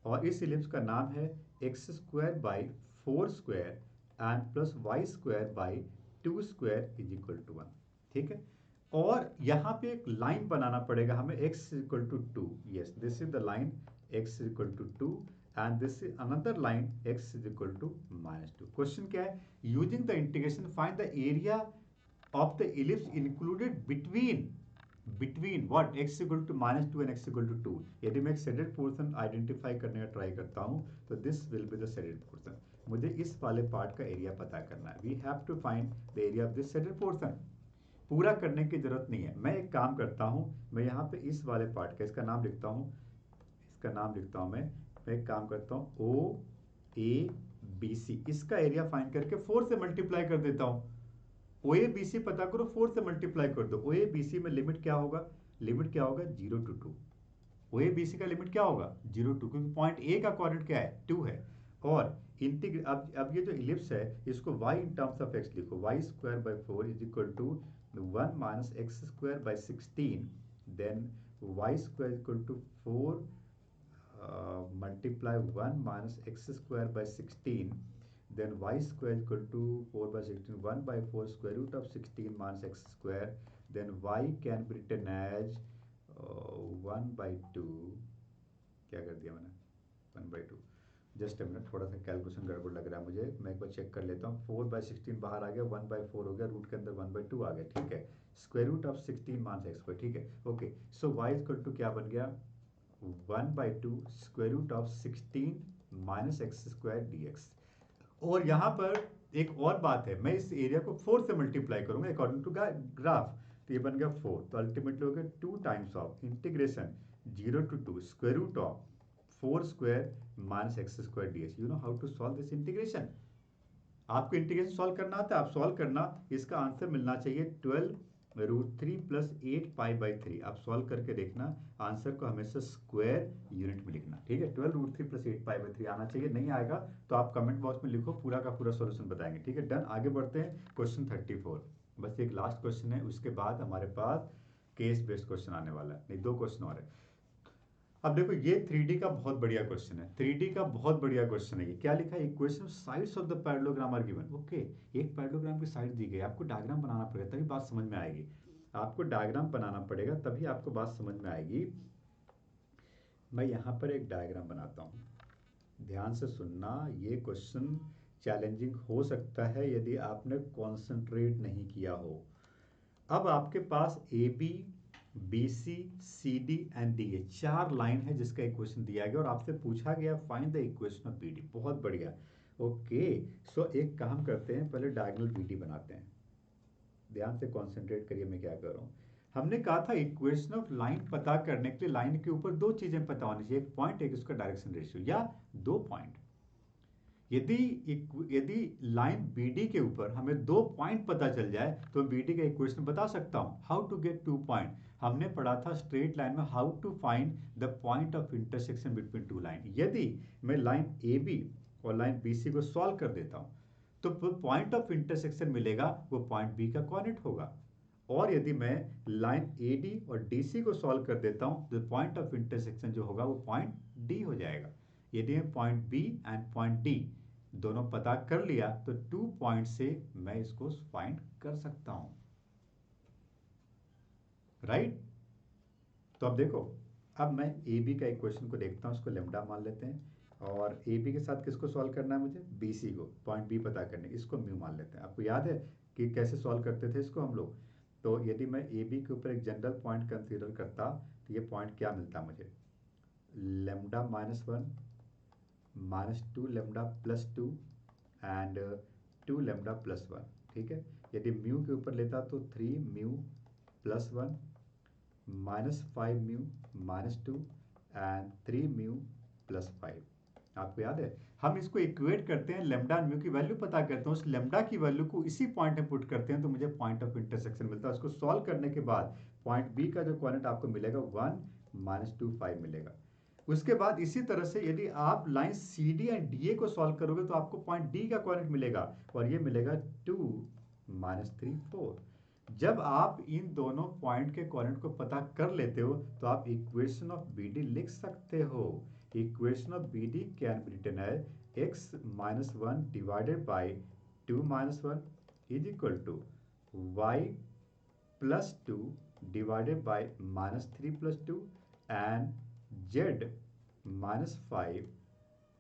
और इस इलिप्स का नाम है x square by 4 square and plus y square by 2 square is equal to 1। ठीक है, और यहाँ पे एक लाइन बनाना पड़ेगा हमें x equal to 2। Yes, this is the line x equal to 2 and this is another line x is equal to -2। Question क्या है, using the integration find the area of the ellipse included between what x equal to -2 and x equal to 2। यदि मैं एक shaded portion identify करने का try करता हूँ तो this will be the shaded portion. मुझे इस वाले पार्ट का एरिया पता करना है। We have to find the area of this shaded portion. पूरा करने की जरूरत नहीं है, मैं एक काम करता हूँ, मैं यहाँ पे इस वाले पार्ट का इसका नाम लिखता हूँ, मैं एक काम करता हूँ OABC, इसका एरिया फाइंड करके 4 से मल्टीप्लाई कर देता हूँ। OABC पता करो, 4 से मल्टीप्लाई कर दो। OABC में लिमिट क्या होगा, 0 टू 2। OABC का लिमिट क्या होगा 0 टू, क्योंकि पॉइंट ए का कोऑर्डिनेट क्या है 2 है। और अब ये जो इलिप्स है इसको y in terms of x लिखो, y square by 4 is equal to 1 minus x square by 16, then y square equal to 4 multiply 1 minus x square by 16, then y square equal to 4 by 16, 1 by 4 square root of 16 minus x square, then y can be written as 1 by 2, क्या कर दिया मैंने 1 by 2, just minute, थोड़ा सा calculation गड़बड़ लग रहा है मुझे, मैं एक बार चेक कर लेता हूँ। 4 by 16 बाहर आ गया, 1 by 4 हो गया, रूट के अंदर 1 by 2 आ गया, ठीक है। Square root of 16 minus x square, ठीक है, okay. So y equal to क्या बन गया 1 by 2 square root of 16 minus x square dx। और यहाँ पर एक और बात है, मैं इस एरिया को 4 से मल्टीप्लाई करूंगा अकॉर्डिंग टू ग्राफ, तो ये बन गया 4, तो अल्टीमेटली हो गया 2 times of integration 0 to 2 square root of 4 square minus x square dx। You know how to solve this integration. आपको इंटीग्रेशन सॉल्व करना आता है, आप सॉल्व करना, इसका आंसर मिलना चाहिए 12 √3 प्लस 8 पाई/3। आप सॉल्व करके देखना, आंसर को हमेशा स्क्वायर यूनिट में लिखना, ठीक है। 12 √3 प्लस 8 पाई/3 आना चाहिए। नहीं आएगा तो आप कमेंट बॉक्स में लिखो, पूरा का पूरा सॉल्यूशन बताएंगे, ठीक है। डन, आगे बढ़ते हैं। क्वेश्चन 34, बस एक लास्ट क्वेश्चन है, उसके बाद हमारे पास केस बेस्ड क्वेश्चन आने वाला है, नहीं 2 क्वेश्चन और है। अब देखो ये 3D का बहुत बढ़िया क्वेश्चन है, 3D का बहुत बढ़िया क्वेश्चन है। ये क्या लिखा है, equation sides of the parallelogram are given. Okay, एक पैरेललोग्राम की साइड दी गई, आपको डायग्राम बनाना पड़ेगा तभी बात समझ में आएगी। आपको डायग्राम बनाना पड़ेगा तभी आपको बात समझ में आएगी। मैं यहाँ पर एक डायग्राम बनाता हूँ, ध्यान से सुनना। ये क्वेश्चन चैलेंजिंग हो सकता है यदि आपने कॉन्सेंट्रेट नहीं किया हो। अब आपके पास A B, B C, C D and D, A 4 line है जिसका इक्वेशन दिया गया और आपसे पूछा गया find the equation of B D. बहुत बढ़िया। ओके, सो एक काम करते हैं, पहले डायगोनल बी डी बनाते हैं। ध्यान से कॉन्सेंट्रेट करिए मैं क्या कर रहा हूँ। हमने कहा था इक्वेशन ऑफ लाइन पता करने के लिए लाइन के ऊपर 2 चीजें पता होनी चाहिए, एक पॉइंट, एक उसका डायरेक्शन रेशियो, या 2 पॉइंट। यदि यदि लाइन BD के ऊपर हमें 2 पॉइंट पता चल जाए तो BD का इक्वेशन बता सकता हूं। हाउ टू गेट 2 पॉइंट, हमने पढ़ा था स्ट्रेट लाइन में, how to find the point of intersection between 2 line. यदि मैं लाइन AB और लाइन BC को सॉल्व कर देता हूं तो पॉइंट ऑफ इंटरसेक्शन मिलेगा, वो पॉइंट B का कोऑर्डिनेट होगा। और यदि मैं लाइन AD और DC को सॉल्व कर देता हूं तो पॉइंट ऑफ इंटरसेक्शन जो होगा वो पॉइंट D हो जाएगा। यदि मैं point B and point D दोनों पता कर लिया तो 2 पॉइंट से मैं इसको फाइंड कर सकता हूं, राइट। तो अब देखो, अब मैं ए बी का इक्वेशन को देखता हूं, उसको लेमडा मान लेते हैं। और ए बी के साथ किसको सॉल्व करना है मुझे, बी सी को, पॉइंट बी पता करने, इसको म्यू मान लेते हैं। आपको याद है कि कैसे सॉल्व करते थे इसको हम लोग। तो यदि मैं ए बी के ऊपर एक जनरल पॉइंट कंसीडर करता तो ये पॉइंट क्या मिलता मुझे, लेमडा -1 -2 लेमडा +2 एंड 2 लेमडा +1, ठीक है। यदि म्यू के ऊपर लेता तो 3 म्यू +1 -5 म्यू -2 एंड 3 म्यू +5। आपको याद है, हम इसको इक्वेट करते हैं, लेमडा म्यू की वैल्यू पता करते हैं, उस लेमडा की वैल्यू को इसी पॉइंट में पुट करते हैं तो मुझे पॉइंट ऑफ इंटरसेक्शन मिलता है। उसको सॉल्व करने के बाद पॉइंट बी का जो कोऑर्डिनेट आपको मिलेगा 1 -2 5 मिलेगा। उसके बाद इसी तरह से यदि आप line C D and D A को सॉल्व करोगे तो आपको पॉइंट डी का कोऑर्डिनेट मिलेगा और ये मिलेगा 2 -3 4। जब आप इन दोनों पॉइंट के कोऑर्डिनेट को पता कर लेते हो तो आप इक्वेशन ऑफ बी डी लिख सकते हो। Equation of B D can be written as x-1 divided by 2 -1 is equal to y +2 divided by -3 +2 and z -5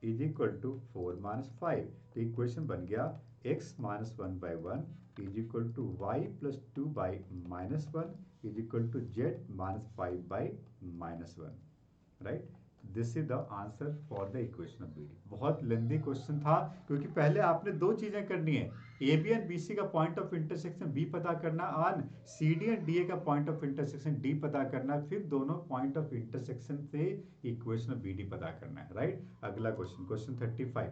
is equal to 4 -5। तो इक्वेशन बन गया x-1/1 is equal to y +2 by -1 is equal to z -5 by -1, right. This is the answer for the equation of BD। बहुत lengthy question था क्योंकि पहले आपने 2 चीजें करनी है, AB एंड BC का पॉइंट ऑफ इंटरसेक्शन B पता करना और CD एंड DA का पॉइंट ऑफ इंटरसेक्शन D पता करना, फिर दोनों पॉइंट ऑफ इंटरसेक्शन से इक्वेशन ऑफ BD पता करना है, राइट। अगला क्वेश्चन, क्वेश्चन 35,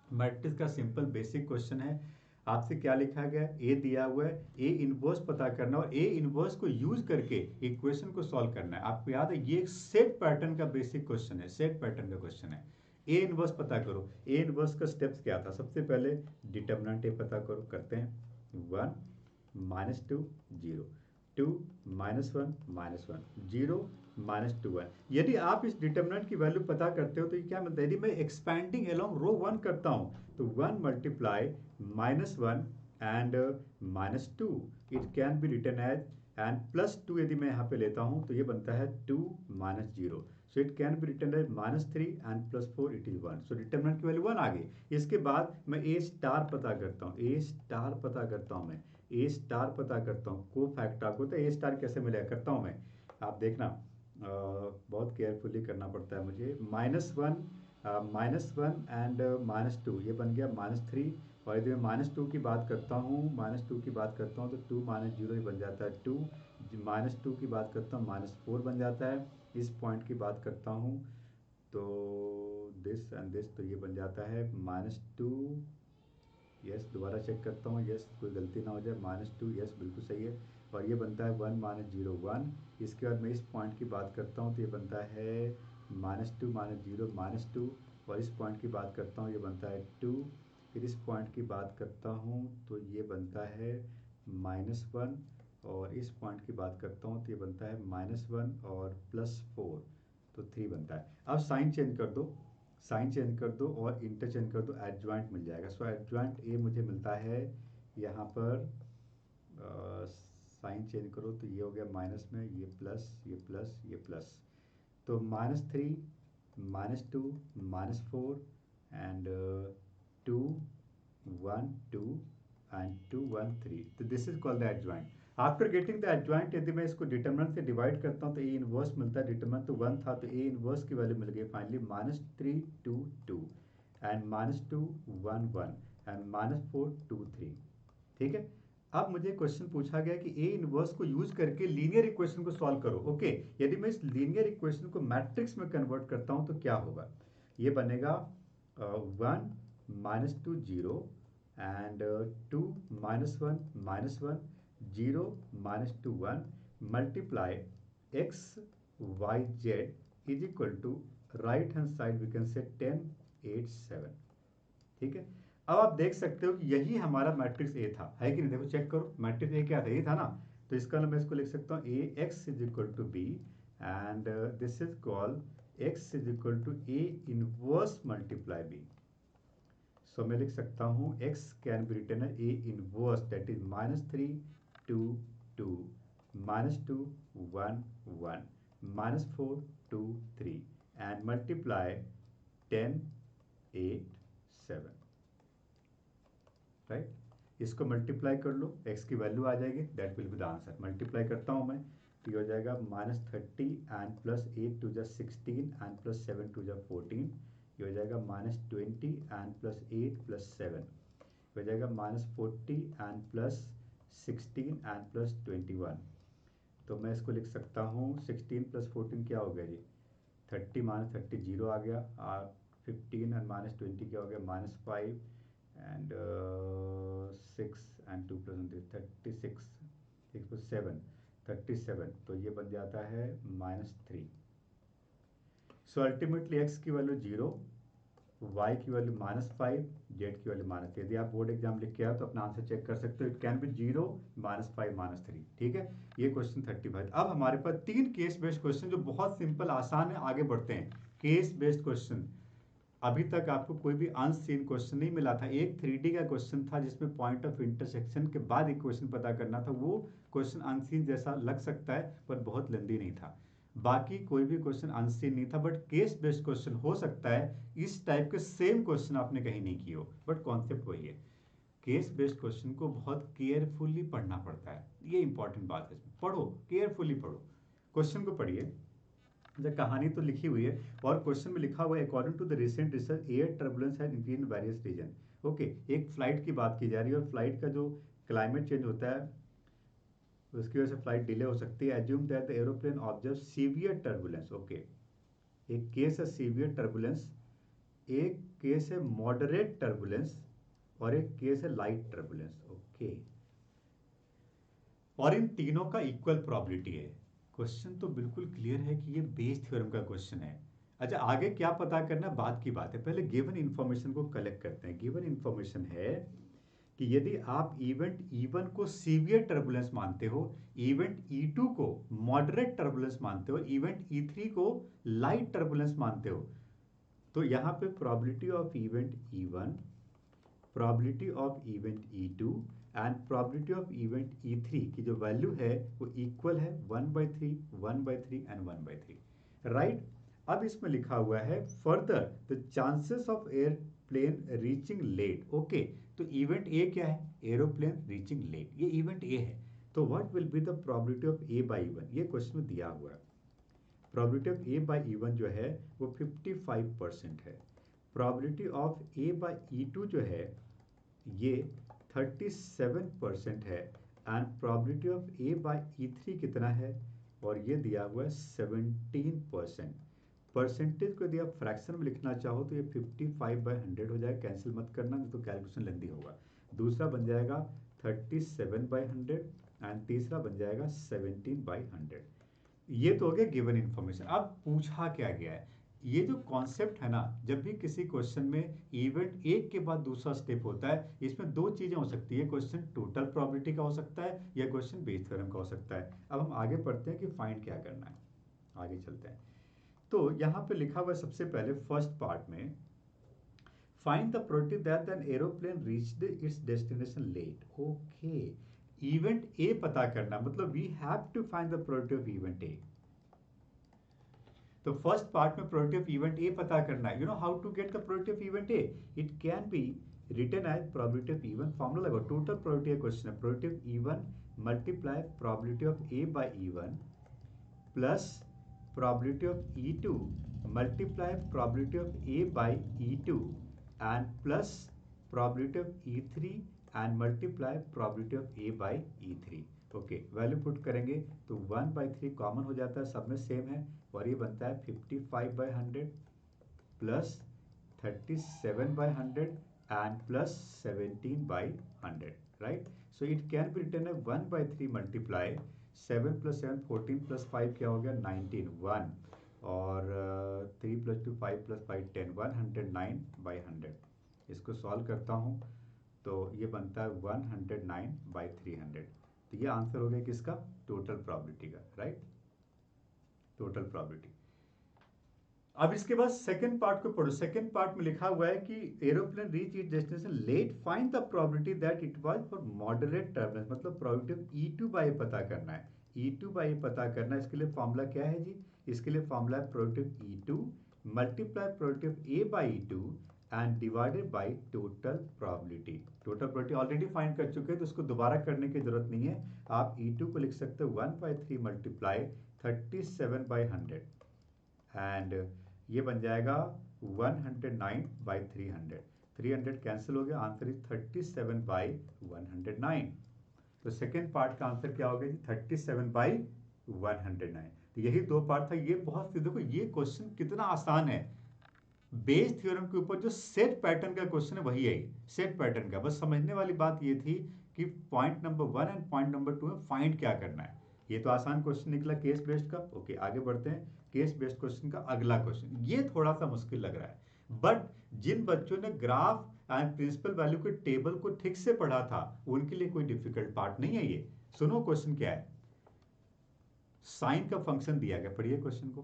मैट्रिक्स का सिंपल बेसिक क्वेश्चन है। आपसे क्या लिखा गया है, ए दिया हुआ है, ए इनवर्स पता करना और ए इनवर्स को यूज करके इक्वेशन को सॉल्व करना है। आपको याद है ये एक सेट पैटर्न का बेसिक क्वेश्चन है, सेट पैटर्न का क्वेश्चन है। ए इनवर्स पता करो, ए इनवर्स का स्टेप्स क्या था, सबसे पहले डिटर्मिनेंट ए पता करो, करते हैं 1 -2 0 2 -1 -1 0 -2 1। यदि आप इस डिटर्मिनेंट की वैल्यू पता करते हो तो ये क्या मिलता है, यदि मैं एक्सपैंडिंग अलोंग रो 1 करता हूं तो 1 multiply -1 and -2 it can be written as and +2 यदि मैं यहाँ पे लेता हूँ तो ये बनता है 2 -0, so it can be written as -3 and +4 it is 1। So determinant की वैल्यू 1 आ गई। इसके बाद मैं ए स्टार पता करता हूँ, ए स्टार पता करता हूँ, मैं ए स्टार पता करता हूँ, को फैक्टर आपको तो ए स्टार कैसे मिलेगा करता हूँ मैं, आप देखना बहुत केयरफुली करना पड़ता है मुझे। -1 एंड -2 ये बन गया -3, और यदि मैं -2 की बात करता हूँ, -2 की बात करता हूँ तो 2 -0 ही बन जाता है 2, -2 की बात करता हूँ -4 बन जाता है। इस पॉइंट की बात करता हूँ तो दिस एंड दिस, तो ये बन जाता है -2 यस, दोबारा चेक करता हूँ, यस कोई गलती ना हो जाए, -2, यस बिल्कुल सही है। और ये बनता है 1 -0 1। इसके बाद मैं इस पॉइंट की बात करता हूँ तो ये बनता है -2 -0 -2। और इस पॉइंट की बात करता हूँ, ये बनता है 2। फिर इस पॉइंट की बात करता हूँ तो ये बनता है -1। और इस पॉइंट की बात करता हूँ तो ये बनता है -1 और +4, तो 3 बनता है। अब साइन चेंज कर दो, साइन चेंज कर दो और इंटरचेंज कर दो, एडजॉइंट मिल जाएगा। सो एडजॉइंट ए मुझे मिलता है यहाँ पर, साइन चेंज करो तो ये हो गया माइनस में, ये प्लस, ये प्लस, ये प्लस, तो -3 -2 -4 एंड 2 1 2 एंड 2 1 3। तो this is called the adjoint. After getting the adjoint यदि मैं इसको डिटरमिनेंट से डिवाइड करता हूँ तो ए इनवर्स मिलता है। डिटरमिनेंट तो 1 था तो ए इनवर्स की वैल्यू मिल गई फाइनली -3 2 2 एंड -2 1 1 एंड -4 2 3। ठीक है। अब मुझे क्वेश्चन पूछा गया कि ए इनवर्स को यूज करके लीनियर इक्वेशन को सॉल्व करो। ओके, यदि मैं इस लीनियर इक्वेशन को मैट्रिक्स में कन्वर्ट करता हूं तो क्या होगा? ये बनेगा 1 -2 0 and 2 -1 -1 0 -2 1 multiply x y z is equal to right hand side we can say 10 8 7। ठीक है। अब आप देख सकते हो कि यही हमारा मैट्रिक्स ए था, है कि नहीं? देखो चेक करो, मैट्रिक्स ए क्या था? ये था ना। तो इसका मैं इसको लिख सकता हूँ A x is equal to B and this is called x is equal to A inverse multiply B. So मैं लिख सकता हूँ x can be written A inverse that is -3 2 2 -2 1 1 -4 2 3 and multiply 10 8 7। Right, इसको मल्टीप्लाई कर लो, x की वैल्यू आ जाएगी, that will be the answer. Multiply करता हूँ मैं तो ये हो जाएगा -30 एंड +8 2 16 एंड +7 2 14। ये हो जाएगा -20 एंड +8 +7। हो जाएगा -40 एंड +16 एंड +21। तो मैं इसको लिख सकता हूँ 16 + 14 क्या हो गया जी? 30 -30 0 आ गया, और 15 एंड -20 क्या हो गया? -5 and 6 and 2 plus 1 36 6 plus 7 37। तो ये बन जाता है -3। सो अल्टीमेटली x की वैल्यू 0, y की वैल्यू -5, z की वैल्यू -3। यदि आप बोर्ड एग्जाम लिख के आओ तो अपना आंसर चेक कर सकते हो, इट कैन बी 0 -5 -3। ठीक है, ये क्वेश्चन 35। अब हमारे पास 3 केस बेस्ड क्वेश्चन जो बहुत सिंपल आसान है, आगे बढ़ते हैं। केस बेस्ड क्वेश्चन, अभी तक आपको कोई भी अनसीन क्वेश्चन नहीं मिला था। एक 3D का क्वेश्चन था जिसमें पॉइंट ऑफ इंटरसेक्शन के बाद इक्वेशन पता करना था, वो क्वेश्चन अनसीन जैसा लग सकता है पर बहुत लेंदी नहीं था। बाकी कोई भी क्वेश्चन अनसीन नहीं था, बट केस बेस्ड क्वेश्चन हो सकता है इस टाइप के सेम क्वेश्चन आपने कहीं नहीं किए हो, बट कॉन्सेप्ट वही है। केस बेस्ड क्वेश्चन को बहुत केयरफुली पढ़ना पड़ता है, ये इंपॉर्टेंट बात है। इसमें पढ़ो, केयरफुली पढ़ो, क्वेश्चन को पढ़िए। कहानी तो लिखी हुई है और क्वेश्चन में लिखा हुआ है according to the recent research air turbulence has increase in various region. Okay, एक फ्लाइट की बात की जा रही है और फ्लाइट का जो क्लाइमेट चेंज होता है उसकी वजह से फ्लाइट डिले हो सकती है। Assume that the aeroplane observe severe turbulence. Okay, एक केस है सीवियर टर्बुलेंस, एक केस है मॉडरेट टर्बुलेंस और एक केस है लाइट टर्बुलेंस। ओके, और इन तीनों का इक्वल प्रोबेबिलिटी है। क्वेश्चन तो बिल्कुल क्लियर है कि ये बेस थ्योरम का क्वेश्चन है। अच्छा, आगे क्या पता करना बात की बात है, पहले गिवन इन्फॉर्मेशन को कलेक्ट करते हैं। गिवन इन्फॉर्मेशन है कि यदि आप इवेंट E1 को सीवियर टर्बुलेंस मानते हो, इवेंट E2 को मॉडरेट टर्बुलेंस मानते हो, इवेंट E3 को लाइट टर्बुलेंस मानते हो, तो यहाँ पे probability of event E1, probability of event E2 and probability of event E3 की जो वैल्यू है वो इक्वल है 1/3 1/3 एंड 1/3। राइट, अब इसमें लिखा हुआ है further the chances of airplane reaching late. Okay, तो इवेंट ए क्या है? एरोप्लेन रीचिंग लेट, ये इवेंट ए है। तो what will be the probability of A by E1? ये क्वेश्चन में दिया हुआ है। Probability of A by E1 जो है वो 55% है। Probability of A by E2 जो है ये 37% है। And probability of A by E3 कितना है? और ये दिया हुआ है 17%। परसेंटेज को यदि आप फ्रैक्शन में लिखना चाहो तो ये 55/100 हो जाए, कैंसिल मत करना नहीं तो कैलकुलेशन लेंदी होगा। दूसरा बन जाएगा 37/100 एंड तीसरा बन जाएगा 17/100। ये तो हो गया गिवन इन्फॉर्मेशन। अब पूछा क्या गया है, ये जो कॉन्सेप्ट है ना, जब भी किसी क्वेश्चन में इवेंट एक के बाद दूसरा स्टेप होता है, इसमें दो चीजें हो सकती है, क्वेश्चन टोटल प्रोबेबिलिटी का हो सकता है या क्वेश्चन बेस थ्योरम का हो सकता है। अब हम आगे पढ़ते हैं कि फाइंड क्या करना है, आगे चलते हैं। तो यहाँ पे लिखा हुआ है सबसे पहले फर्स्ट पार्ट में, find the probability that an aeroplane reached its destination late. Okay, event A पता करना, मतलब we have to find the probability of event A. तो फर्स्ट पार्ट में प्रोबेबिलिटी ऑफ इवेंट ए पता करना है। You know how to get the probability of event A? It can be written as probability of E one, formula लगाओ, total probability का question है, probability of even multiply probability of A by E one plus probability of E two multiply probability of A by E two and plus probability of E three and multiply probability of A by E three. Okay, value put करेंगे तो 1/3 common हो जाता है, सब में same है, और ये बनता है 55/100 plus 37/100 and plus 17/100, right? So it can be written है 1/3 मल्टीप्लाई 7 + 7 14 + 5 क्या हो गया 19 1, और 3 + 2 5 + 5 10 109/100। इसको सॉल्व करता हूँ तो ये बनता है 109/300। तो ये आंसर हो गया किसका? टोटल प्रोबेबिलिटी का, राइट? Total probability. अब इसके बाद सेकंड पार्ट को पढ़ो। सेकंड पार्ट में लिखा हुआ है कि aeroplane reach it destination late, find the probability that it was for moderate turbulence, मतलब प्रोबेबिलिटी ऑफ E2/A पता करना है। E2/A पता करना है, इसके लिए फॉर्मूला क्या है जी? इसके लिए फॉर्मूला है probability of E2 multiply probability of A/E2 and divided by total probability. Total probability already find कर चुके हैं तो उसको दोबारा करने की जरूरत नहीं है। आप E2 को लिख सकते हो 1/3 मल्टीप्लाई 37/100 एंड ये बन जाएगा 109/300। 300 कैंसिल हो गया, आंसर इज 37/109। तो सेकेंड पार्ट का आंसर क्या हो गया जी? 37/109। तो यही दो पार्ट था। ये बहुत, देखो ये क्वेश्चन कितना आसान है, बेस थ्योरम के ऊपर जो सेट पैटर्न का क्वेश्चन है वही है, सेट पैटर्न का। बस समझने वाली बात ये थी कि point number 1 and point number 2 में फाइंड क्या करना है। ये तो आसान क्वेश्चन निकला केस बेस्ड का। ओके, आगे बढ़ते हैं। केस बेस्ड क्वेश्चन का अगला क्वेश्चन, ये थोड़ा सा मुश्किल लग रहा है, बट जिन बच्चों ने ग्राफ एंड प्रिंसिपल वैल्यू के टेबल को ठीक से पढ़ा था उनके लिए कोई डिफिकल्ट पार्ट नहीं है ये। सुनो क्वेश्चन क्या है। साइन का फंक्शन दिया गया, पढ़िए क्वेश्चन को।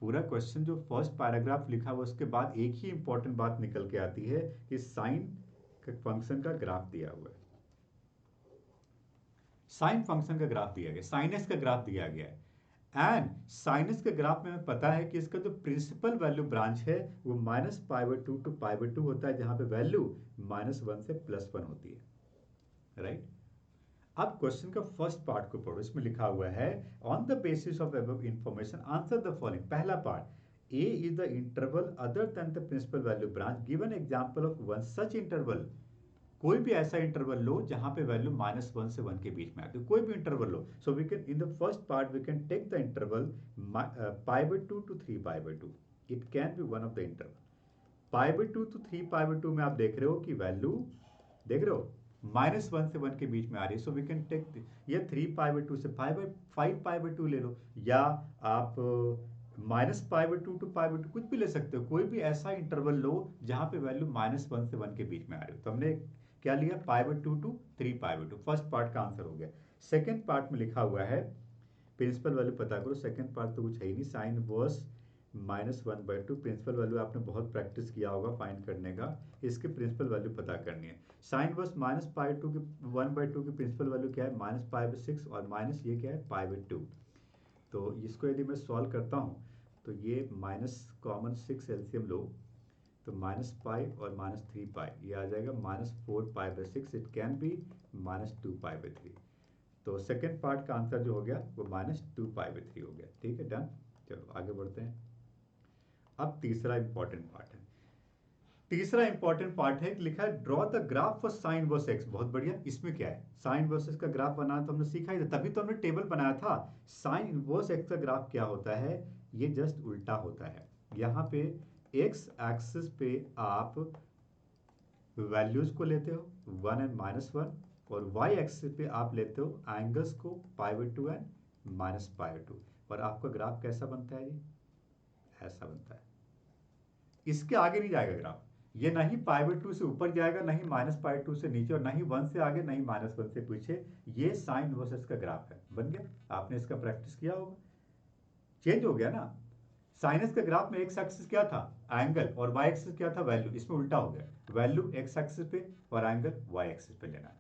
पूरा क्वेश्चन जो फर्स्ट पैराग्राफ लिखा हुआ उसके बाद एक ही इंपॉर्टेंट बात निकल के आती है कि साइन फंक्शन का ग्राफ दिया हुआ है। साइन फंक्शन का ग्राफ दिया गया, साइनस का ग्राफ दिया गया है, एंड साइनस के ग्राफ में हमें पता है कि इसका जो प्रिंसिपल वैल्यू ब्रांच है वो -π/2 to π/2 होता है, जहां पे वैल्यू -1 से +1 होती है, राइट? अब क्वेश्चन का फर्स्ट पार्ट को पढ़ो। इसमें लिखा हुआ है on the basis of above information answer the following. पहला part, a is the interval other than the principal value branch, given example of one such interval. कोई भी ऐसा इंटरवल लो जहां पे वैल्यू -1 से 1 के बीच में आती है, कोई भी इंटरवल लो। So we can in the first part we can take the interval π/2 to 3π/2। It can be one of the interval. π/2 to 3π/2 में आप देख रहे हो कि वैल्यू, देख रहे हो, -1 से 1 के बीच में आ रही है। सो वी कैन टेक ये 3π/2 से 5π/2 ले लो, या आप -π/2 to π/2 कुछ भी ले सकते हो। कोई भी ऐसा इंटरवल लो जहां पे वैल्यू -1 से 1 के बीच में आ रही हो। तो हमने क्या लिया? π/2 to 3π/2। फर्स्ट पार्ट का आंसर हो गया। सेकेंड पार्ट में लिखा हुआ है प्रिंसिपल वैल्यू पता करो। सेकेंड पार्ट तो कुछ है ही नहीं, साइन इनवर्स -1/2। प्रिंसिपल वैल्यू आपने बहुत प्रैक्टिस किया होगा फाइंड करने का, इसके प्रिंसिपल वैल्यू पता करनी है। साइन इनवर्स -π/2 की 1/2 की प्रिंसिपल वैल्यू क्या है? -π/6, और माइनस ये क्या है? π/2। तो इसको यदि मैं सॉल्व करता हूँ तो ये माइनस कॉमन 6 एलसीएम लो तो -π और -3π, ये आ जाएगा -4π/6। It can be -2π/3। तो सेकेंड पार्ट का आंसर जो हो गया वो -2π/3 हो गया। ठीक है, डन। चलो आगे बढ़ते हैं। अब तीसरा इंपॉर्टेंट पार्ट है। तीसरा इंपॉर्टेंट पार्ट है, लिखा है draw the graph for sine verse x. बहुत बढ़िया। इसमें क्या है? साइन वर्सेस का ग्राफ बनाना तो हमने सीखा ही था, तभी तो हमने टेबल बनाया था। साइन इनवर्स एक्स का ग्राफ क्या होता है? ये जस्ट उल्टा होता है। यहाँ पे एक्स एक्सिस पे आप वैल्यूज को लेते हो 1 एंड -1, और वाई एक्सिस पे आप लेते हो एंगल्स को π/2 एंड -π/2, और आपका ग्राफ कैसा बनता है जी? ऐसा बनता है। इसके आगे नहीं जाएगा ग्राफ, ये नहीं π/2 से ऊपर जाएगा, नहीं -π/2 से नीचे, और नहीं 1 से आगे, नहीं -1 से पीछे। ये साइन वर्सेस का ग्राफ है। बन गया? आपने इसका प्रैक्टिस किया होगा। चेंज हो गया ना। साइनस के ग्राफ में एक्स एक्सिस क्या था? एंगल, और वाई एक्सिस क्या था? वैल्यू। इसमें उल्टा हो गया, वैल्यू एक्स एक्सिस पे और एंगल वाई एक्सिस पे लेना है।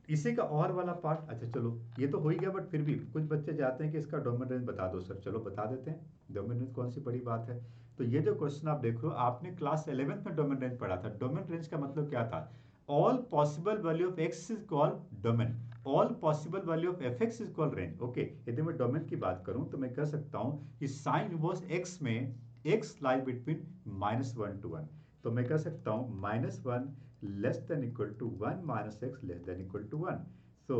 इसी का और वाला पार्ट, अच्छा चलो ये तो हो ही गया, बट फिर भी कुछ बच्चे चाहते हैं कि इसका डोमेन रेंज बता दो सर। चलो बता देते हैं। डोमेन रेंज कौन सी बड़ी बात है। तो ये जो क्वेश्चन आप देख रहे हो, आपने क्लास 11th में डोमेन रेंज पढ़ा था। डोमेन रेंज का मतलब क्या था? All possible value of x is called domain, all possible value of F x is called range. Okay, यदि मैं डोमेन की बात करूं तो मैं कह सकता हूं कि साइन इनवर्स एक्स में एक्स लाई बिटवीन -1 to 1, तो मैं कह सकता हूं -1 less than equal to 1 -x less than equal to 1। So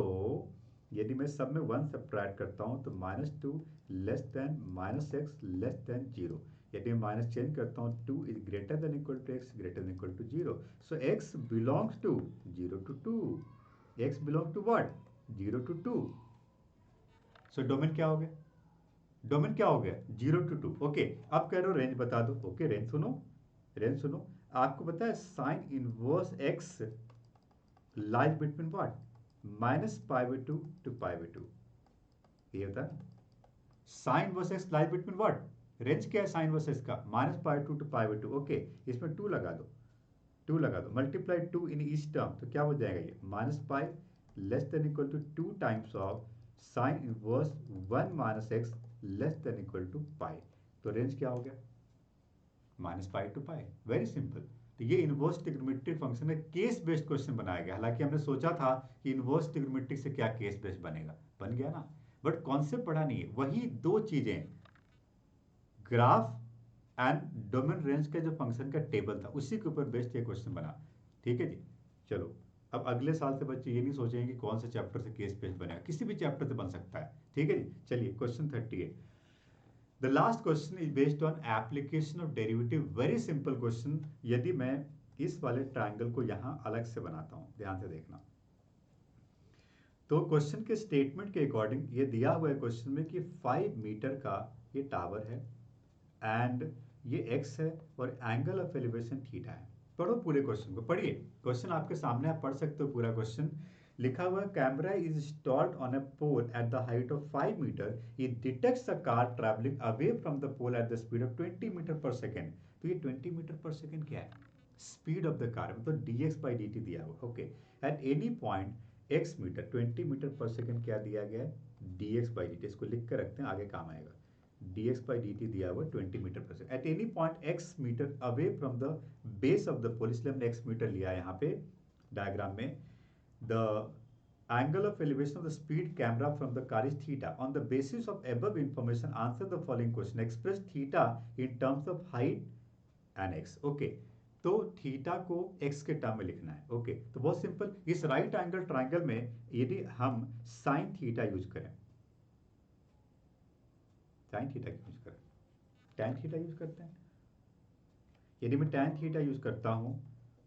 यदि मैं सब में 1 सब्ट्रैक्ट करता हूं तो -2 less than -x less than 0। यदि मैं माइनस चेंज करता हूं 2 is greater than equal to x greater than equal to 0। So x belongs to 0 to 2, x belong to what? 0 to 2। So domain क्या हो गया? डोमेन क्या हो गया? 0 to 2। ओके, अब कह रहे हो रेंज बता दो। ओके, रेंज सुनो, रेंज सुनो। आपको पता है sine inverse x lies between what? -π/2 to π/2। ये होता है sine verse x lies between what? Range क्या है साइन वर्स एक्स का? -π/2 to π/2। ओके, इसमें 2 लगा दो, 2 लगा दो, मल्टीप्लाई 2 इन ईच टर्म, तो क्या हो जाएगा ये? -π less than equal to 2 times of sine inverse 1 -x less than equal to pi. तो रेंज क्या हो गया? -π to π। Very simple. तो ये इनवर्स ट्रिग्नोमेट्रिक फंक्शन में केस बेस्ड क्वेश्चन बनाया गया। हालांकि हमने सोचा था कि इनवर्स ट्रिग्नोमेट्रिक से क्या केस बेस्ड बनेगा, बन गया ना, बट कॉन्सेप्ट पढ़ा नहीं है। वही दो चीजें, ग्राफ एंड डोमेन रेंज का जो फंक्शन का टेबल था, उसी के ऊपर बेस्ड ये क्वेश्चन बना। ठीक है जी। चलो, अब अगले साल से बच्चे ये नहीं सोचेंगे कि कौन से चैप्टर से केस बेस्ड बनेगा, किसी भी चैप्टर से बन सकता है। ठीक है जी। चलिए question 38। The last question is based on application of derivative. Very simple question. यदि मैं इस वाले ट्राइंगल को यहां अलग से बनाता हूं, ध्यान से देखना, तो क्वेश्चन के स्टेटमेंट के अकॉर्डिंग ये दिया हुआ है क्वेश्चन में कि 5 मीटर का ये टावर है एंड ये x है और एंगल ऑफ एलिवेशन थीटा है। पढ़ो पूरे क्वेश्चन को, पढ़िए। क्वेश्चन आपके सामने, आप पढ़ सकते हो पूरा क्वेश्चन। लिखा हुआ है camera is installed on a pole at the height of 5 metre, it detects a car travelling away from the pole at the speed of 20 metre per second. तो ये 20 मीटर पर सेकेंड क्या है? Speed of the car, मतलब dx/dt दिया हुआ। Okay, at any point x metre, 20 metre per second क्या दिया गया है? dx/dt। इसको लिख कर रखते हैं, आगे काम आएगा। dx/dt दिया हुआ 20 metre per second at any point x meter away from the base of the pole, इसलिए हमने x मीटर लिया है यहाँ पे डायग्राम में। The angle of elevation of the speed camera from the car is theta. On the basis of above information, answer the following question. Express theta in terms of height and x. Okay, तो theta को x के term में लिखना है। Okay, तो बहुत simple. इस right angle triangle में यदि हम साइन थीटा यूज करें, साइन थीटा यूज करें, टैन थीटा यूज करते हैं। यदि मैं टैन थीटा यूज करता हूं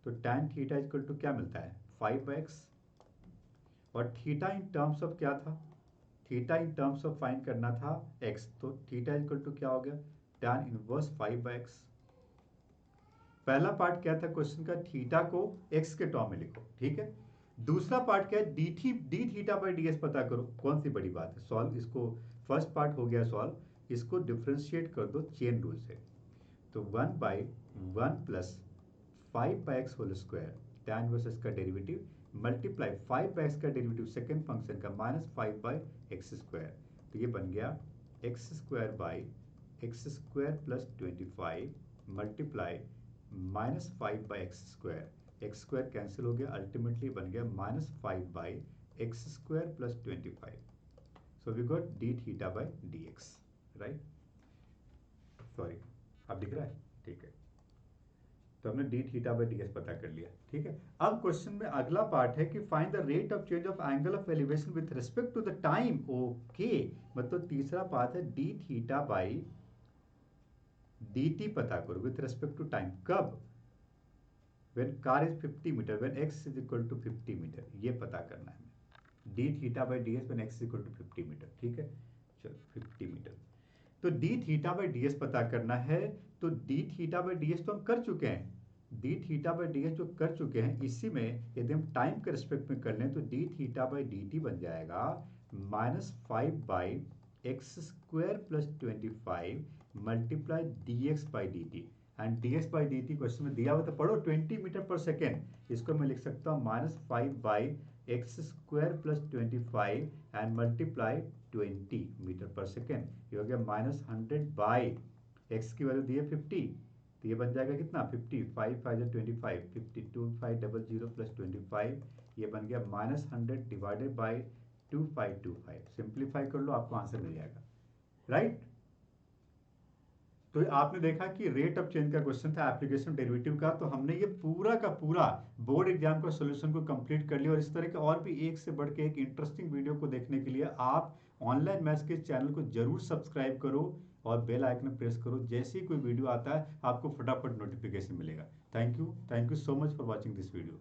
तो टैन थीटा इक्वल टू क्या मिलता है? 5x। और थीटा इन टर्म्स ऑफ क्या था? Theta in terms of find करना था x, तो थीटा इक्वल टू क्या हो गया? Tan inverse 5/x। पहला पार्ट क्या था क्वेश्चन का? थीटा को x के टर्म में लिखो। ठीक है। दूसरा पार्ट क्या है? D theta by d s पता करो। कौन सी बड़ी बात है? सॉल्व इसको। फर्स्ट पार्ट हो गया सॉल्व, इसको डिफ्रेंशिएट कर दो चेन रूल से। तो 1/1 plus 5/x whole square, tan inverse इसका डेरिवेटिव, मल्टीप्लाई 5/x का डेरिवेटिव सेकेंड फंक्शन का -5/x स्क्वायर। तो ये बन गया x² plus 25 multiply -5/x square. X square cancel हो गया, अल्टीमेटली बन गया -5/x² plus 25। So we got d theta by d x, right. Sorry, अब दिख रहा है? ठीक है। तो हमने d theta by d s पता कर लिया। ठीक है। अब क्वेश्चन में अगला पार्ट है कि find the rate of change of angle of elevation with respect to the time. Okay, मतलब तीसरा पार्ट है d theta by d t पता करो विथ रिस्पेक्ट टू टाइम। कब? When car is 50 metre, when x is equal to 50 metre, ये पता करना है। D theta by d s when x is equal to 50 metre, ठीक है। चलो 50 मीटर, तो D theta by d s पता करना है। तो D theta by d S तो हम कर चुके हैं, D theta by d S जो कर चुके हैं, इसी में यदि हम टाइम के रिस्पेक्ट में कर लें तो D theta by d T बन जाएगा -5 by x square plus 25 multiply D x by d T. And D x by d T question में दिया हुआ तो पढ़ो 20 मीटर पर सेकेंड, इसको मैं लिख सकता हूँ -5 by x square plus 25 and multiply 20 metre per second. ये हो गया -100 बाई एक्स की वैल्यू दी है 50, तो ये बन जाएगा कितना 50, 5 5 25, 52 500 प्लस 25, ये बन गया -100 डिवाइडेड बाई 2525। सिंप्लीफाई कर लो, आपको आंसर मिल जाएगा, राइट। तो आपने देखा कि रेट ऑफ चेंज का क्वेश्चन था एप्लीकेशन डेरिवेटिव का, तो हमने ये पूरा का पूरा बोर्ड एग्जाम का सॉल्यूशन को कंप्लीट कर लिया। और इस तरह के और भी एक से बढ़ के एक इंटरेस्टिंग वीडियो को देखने के लिए आप ऑनलाइन मैथ्स के चैनल को जरूर सब्सक्राइब करो और बेल आइकन प्रेस करो। जैसे ही कोई वीडियो आता है आपको फटाफट नोटिफिकेशन मिलेगा। Thank you so much for watching this video.